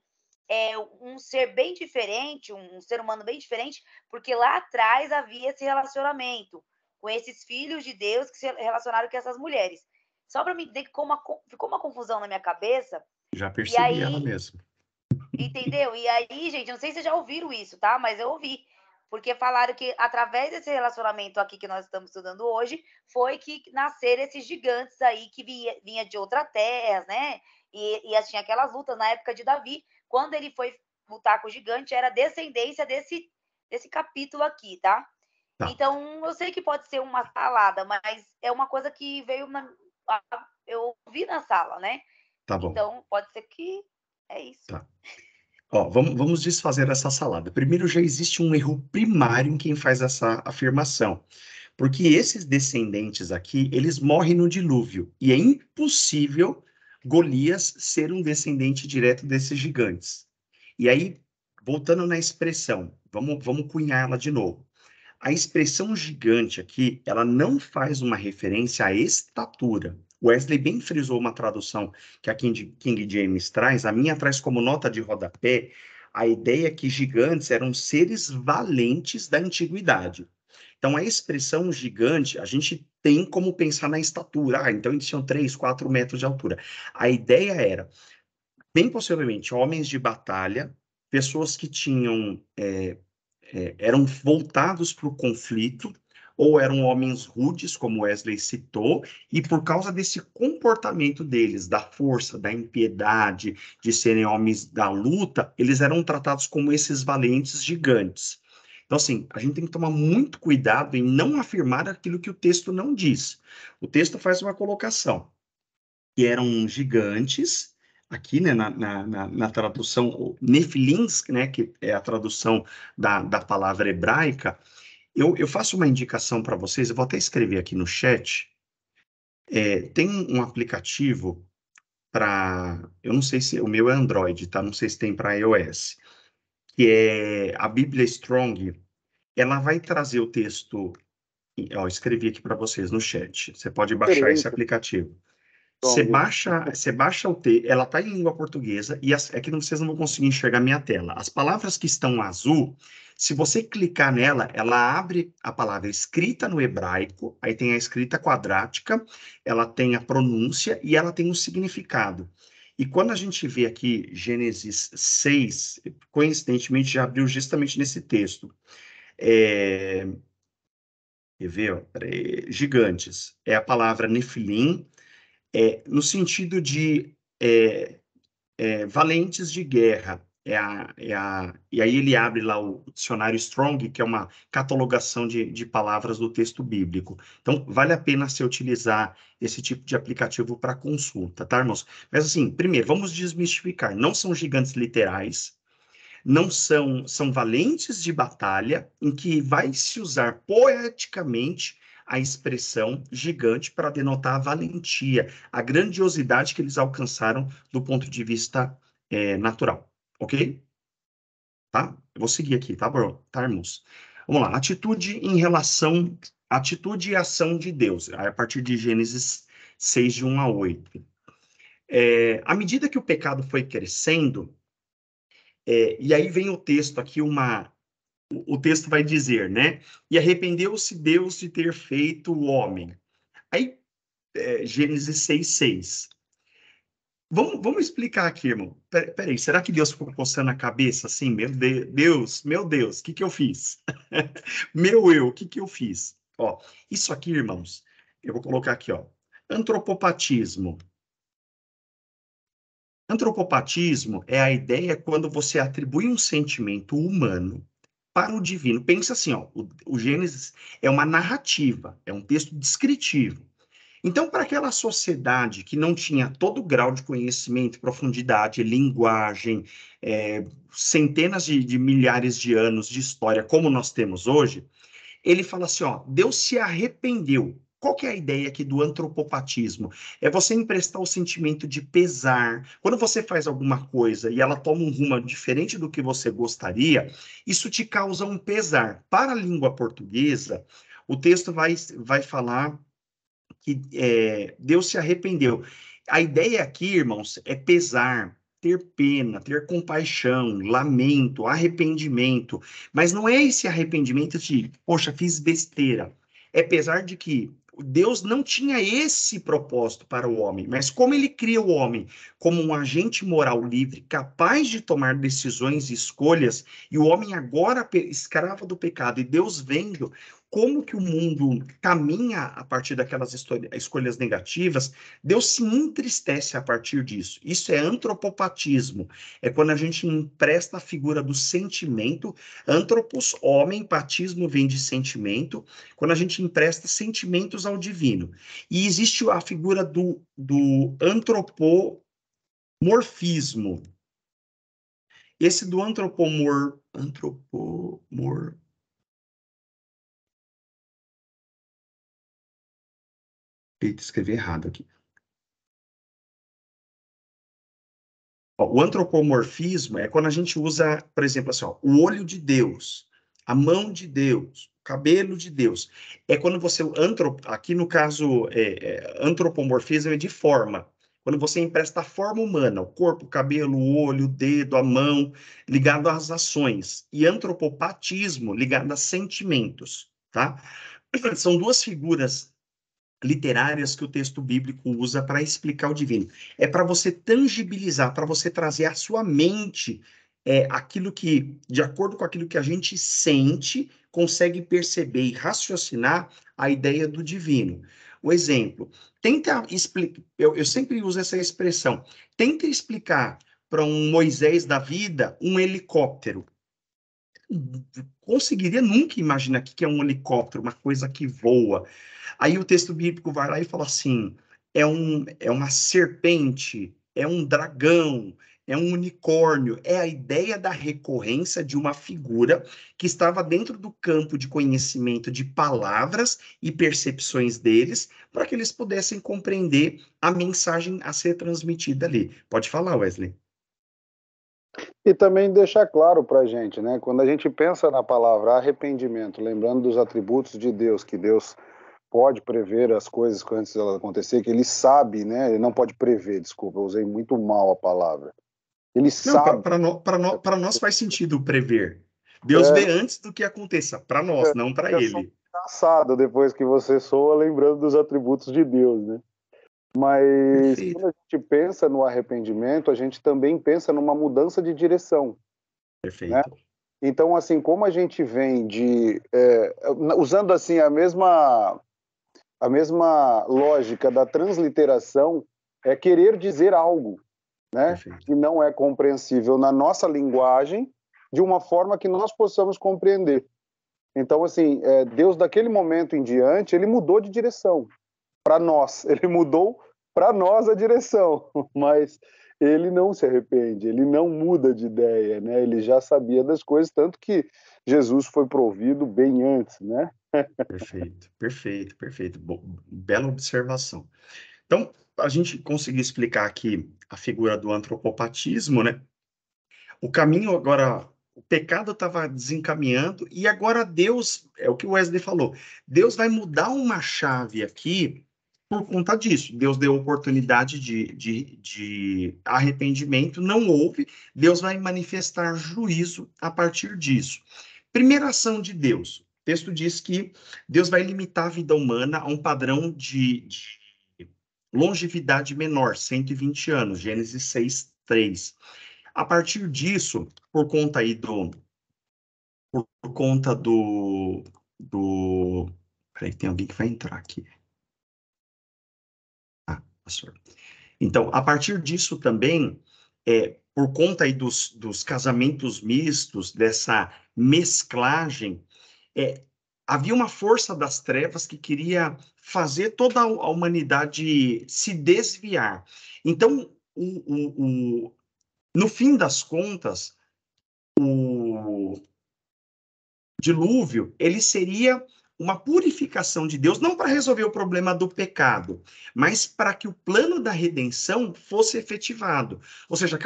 um ser bem diferente, um ser humano bem diferente, porque lá atrás havia esse relacionamento com esses filhos de Deus que se relacionaram com essas mulheres. Só para me dizer que ficou uma confusão na minha cabeça, Já e percebi ela aí mesmo. entendeu? E aí, gente, não sei se vocês já ouviram isso, tá? Mas eu ouvi. Porque falaram que através desse relacionamento aqui que nós estamos estudando hoje, foi que nasceram esses gigantes aí que vinha de outra terra, né? E tinha aquelas lutas na época de Davi. Quando ele foi lutar com o gigante, era descendência desse capítulo aqui, tá? Tá, Então, eu sei que pode ser uma salada, mas é uma coisa que veio eu vi na sala, né? tá bom. Então, pode ser que é isso. Tá. Ó, vamos desfazer essa salada. Primeiro, já existe um erro primário em quem faz essa afirmação. Porque esses descendentes aqui, eles morrem no dilúvio. E é impossível Golias ser um descendente direto desses gigantes. E aí, voltando na expressão, vamos cunhar ela de novo. A expressão gigante aqui, ela não faz uma referência à estatura. Wesley bem frisou uma tradução que a King James traz, a minha traz como nota de rodapé, a ideia que gigantes eram seres valentes da antiguidade. Então, a expressão gigante, a gente tem como pensar na estatura. Ah, então eles tinham 3, 4 metros de altura. A ideia era, bem possivelmente, homens de batalha, pessoas que tinham eram voltados para o conflito, ou eram homens rudes, como Wesley citou, e por causa desse comportamento deles, da força, da impiedade, de serem homens da luta, eles eram tratados como esses valentes gigantes. Então, assim, a gente tem que tomar muito cuidado em não afirmar aquilo que o texto não diz. O texto faz uma colocação, que eram gigantes, aqui, né, na tradução, Nefilins, né, que é a tradução da palavra hebraica, eu faço uma indicação para vocês, eu vou até escrever aqui no chat, tem um aplicativo para, eu não sei se, o meu é Android, tá? Não sei se tem para iOS, que é a Bíblia Strong, ela vai trazer o texto, ó, escrevi aqui para vocês no chat, você pode baixar esse Excelente, aplicativo. Strong. Você baixa o texto, ela está em língua portuguesa, e é que vocês não vão conseguir enxergar a minha tela. As palavras que estão azul, se você clicar nela, ela abre a palavra escrita no hebraico, aí tem a escrita quadrática, ela tem a pronúncia e ela tem o significado. E quando a gente vê aqui Gênesis 6, coincidentemente já abriu justamente nesse texto. Quer ver? Ó, gigantes. É a palavra Nefilim, no sentido de valentes de guerra. E aí ele abre lá o dicionário Strong, que é uma catalogação de palavras do texto bíblico. Então, vale a pena se utilizar esse tipo de aplicativo para consulta, tá, irmãos? Mas assim, primeiro, vamos desmistificar. Não são gigantes literais, não são valentes de batalha, em que vai se usar poeticamente a expressão gigante para denotar a valentia, a grandiosidade que eles alcançaram do ponto de vista natural, ok? Tá? Eu vou seguir aqui, tá, bro? Tá, irmãos? Vamos lá. Atitude e ação de Deus, a partir de Gênesis 6, de 1 a 8. À medida que o pecado foi crescendo, e aí vem o texto aqui, o texto vai dizer, né? E arrependeu-se Deus de ter feito o homem. Aí, Gênesis 6:6. Vamos explicar aqui, irmão. Peraí, será que Deus ficou coçando a cabeça assim? Meu Deus, o que que eu fiz? O que que eu fiz? Ó, isso aqui, irmãos, eu vou colocar aqui, ó. Antropopatismo. Antropopatismo é a ideia quando você atribui um sentimento humano para o divino. Pensa assim, ó, o Gênesis é uma narrativa, é um texto descritivo. Então, para aquela sociedade que não tinha todo o grau de conhecimento, profundidade, linguagem, centenas de milhares de anos de história como nós temos hoje, ele fala assim, ó, Deus se arrependeu. Qual que é a ideia aqui do antropopatismo? É você emprestar o sentimento de pesar. Quando você faz alguma coisa e ela toma um rumo diferente do que você gostaria, isso te causa um pesar. Para a língua portuguesa, o texto vai falar que Deus se arrependeu. A ideia aqui, irmãos, é pesar, ter pena, ter compaixão, lamento, arrependimento. Mas não é esse arrependimento de, poxa, fiz besteira. É pesar de que Deus não tinha esse propósito para o homem, mas como ele cria o homem como um agente moral livre, capaz de tomar decisões e escolhas, e o homem agora escravo do pecado, e Deus vendo como que o mundo caminha a partir daquelas escolhas negativas, Deus se entristece a partir disso. Isso é antropopatismo. É quando a gente empresta a figura do sentimento, antropos, homem, patismo vem de sentimento, quando a gente empresta sentimentos ao divino. E existe a figura do antropomorfismo. Esse do Eita, escrevi errado aqui. O antropomorfismo é quando a gente usa, por exemplo, assim, ó, o olho de Deus, a mão de Deus, cabelo de Deus. É quando você, aqui no caso, antropomorfismo é de forma. Quando você empresta a forma humana, o corpo, o cabelo, o olho, o dedo, a mão, ligado às ações. E antropopatismo, ligado a sentimentos, tá? São duas figuras literárias que o texto bíblico usa para explicar o divino. É para você tangibilizar, para você trazer à sua mente aquilo que, de acordo com aquilo que a gente sente, consegue perceber e raciocinar a ideia do divino. O exemplo, tenta explicar, eu sempre uso essa expressão, tenta explicar para um Moisés da vida um helicóptero. Conseguiria nunca imaginar o que é um helicóptero, uma coisa que voa. Aí o texto bíblico vai lá e fala assim: é uma serpente, é um dragão, é um unicórnio. É a ideia da recorrência de uma figura que estava dentro do campo de conhecimento de palavras e percepções deles, para que eles pudessem compreender a mensagem a ser transmitida ali. Pode falar, Wesley. E também deixar claro para a gente, né? Quando a gente pensa na palavra arrependimento, lembrando dos atributos de Deus, que Deus pode prever as coisas antes de elas acontecer, que ele sabe, né? Ele não pode prever, desculpa, eu usei muito mal a palavra. Ele sabe. Para nós faz sentido prever. Deus vê antes do que aconteça, para nós, não para ele. Engraçado depois que você soa lembrando dos atributos de Deus, né? Mas Perfeito. quando a gente pensa no arrependimento, a gente também pensa numa mudança de direção. Perfeito. Né? Então, assim, como a gente vem usando assim a mesma lógica da transliteração, é querer dizer algo, né? Perfeito. Que não é compreensível na nossa linguagem, de uma forma que nós possamos compreender. Então, assim, Deus, daquele momento em diante, ele mudou de direção para nós. Ele mudou para nós a direção, mas ele não se arrepende, ele não muda de ideia, né? Ele já sabia das coisas, tanto que Jesus foi provido bem antes, né? Perfeito. Bela observação. Então, a gente conseguir explicar aqui a figura do antropopatismo, né? O caminho agora, o pecado estava desencaminhando e agora Deus, é o que o Wesley falou, Deus vai mudar uma chave aqui por conta disso. Deus deu oportunidade de arrependimento, não houve, Deus vai manifestar juízo a partir disso. Primeira ação de Deus. O texto diz que Deus vai limitar a vida humana a um padrão de longevidade menor, 120 anos, Gênesis 6:3. A partir disso, por conta do... Peraí, tem alguém que vai entrar aqui. Ah, pastor. Então, a partir disso também, por conta aí dos casamentos mistos, dessa mesclagem, havia uma força das trevas que queria fazer toda a humanidade se desviar. Então, no fim das contas, o dilúvio, ele seria uma purificação de Deus, não para resolver o problema do pecado, mas para que o plano da redenção fosse efetivado. Ou seja,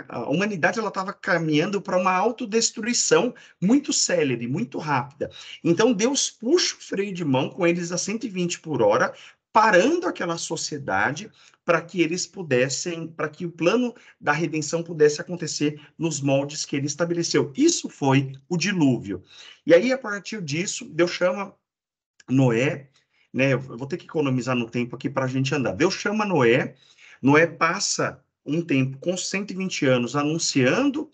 a humanidade ela estava caminhando para uma autodestruição muito célere, muito rápida. Então Deus puxa o freio de mão com eles a 120 por hora, parando aquela sociedade para que eles pudessem, para que o plano da redenção pudesse acontecer nos moldes que ele estabeleceu. Isso foi o dilúvio. E aí, a partir disso, Deus chama Noé, né? Eu vou ter que economizar no tempo aqui para a gente andar. Deus chama Noé, Noé passa um tempo com 120 anos anunciando,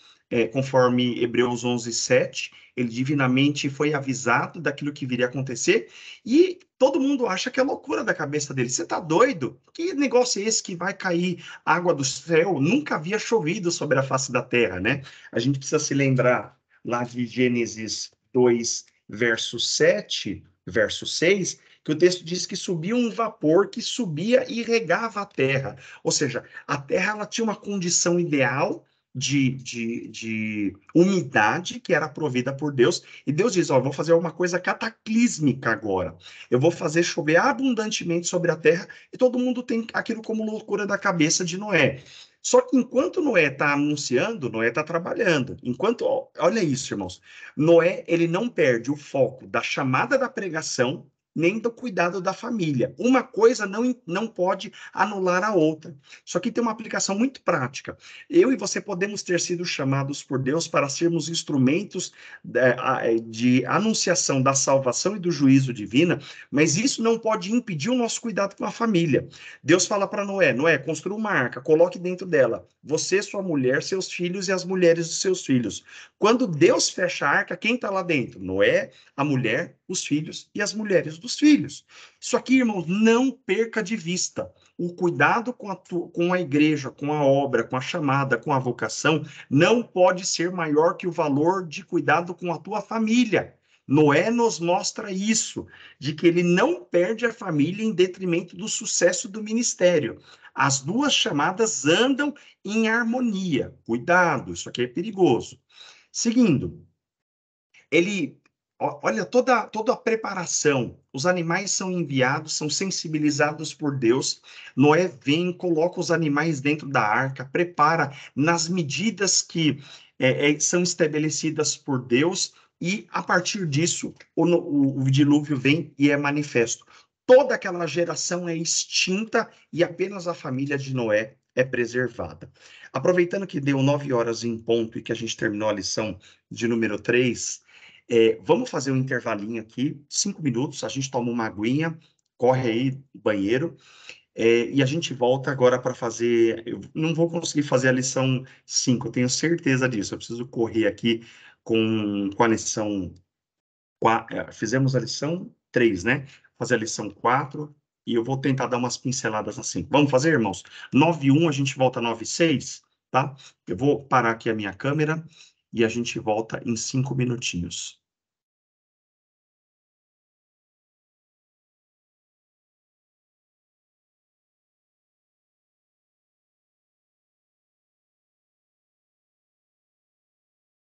conforme Hebreus 11:7, ele divinamente foi avisado daquilo que viria a acontecer, e todo mundo acha que é loucura da cabeça dele. Você está doido? Que negócio é esse que vai cair água do céu? Nunca havia chovido sobre a face da terra, né? A gente precisa se lembrar lá de Gênesis 2, verso 7, verso 6, que o texto diz que subia um vapor que subia e regava a terra. Ou seja, a terra ela tinha uma condição ideal de umidade que era provida por Deus, e Deus diz, ó, vou fazer uma coisa cataclísmica agora, eu vou fazer chover abundantemente sobre a terra, e todo mundo tem aquilo como loucura da cabeça de Noé. Só que enquanto Noé está anunciando, Noé está trabalhando. Olha isso, irmãos. Noé, ele não perde o foco da chamada da pregação, nem do cuidado da família. Uma coisa não pode anular a outra. Isso aqui tem uma aplicação muito prática. Eu e você podemos ter sido chamados por Deus para sermos instrumentos de anunciação da salvação e do juízo divino, mas isso não pode impedir o nosso cuidado com a família. Deus fala para Noé, Noé, construa uma arca, coloque dentro dela você, sua mulher, seus filhos e as mulheres dos seus filhos. Quando Deus fecha a arca, quem está lá dentro? Noé, a mulher, os filhos e as mulheres dos filhos. Isso aqui, irmãos, não perca de vista. O cuidado com a igreja, com a obra, com a chamada, com a vocação, não pode ser maior que o valor de cuidado com a tua família. Noé nos mostra isso, de que ele não perde a família em detrimento do sucesso do ministério. As duas chamadas andam em harmonia. Cuidado, isso aqui é perigoso. Seguindo, olha toda a preparação. Os animais são enviados, são sensibilizados por Deus. Noé vem, coloca os animais dentro da arca, prepara nas medidas que são estabelecidas por Deus, e a partir disso o dilúvio vem e é manifesto. Toda aquela geração é extinta e apenas a família de Noé é preservada. Aproveitando que deu 9 horas em ponto e que a gente terminou a lição de número 3, vamos fazer um intervalinho aqui, 5 minutos, a gente toma uma aguinha, corre aí no banheiro, e a gente volta agora para fazer... Eu não vou conseguir fazer a lição 5, eu tenho certeza disso, eu preciso correr aqui com a lição 4, fizemos a lição 3, né? Fazer a lição 4, e eu vou tentar dar umas pinceladas assim. Vamos fazer, irmãos? 9:01, a gente volta 9:06, tá? Eu vou parar aqui a minha câmera e a gente volta em 5 minutinhos.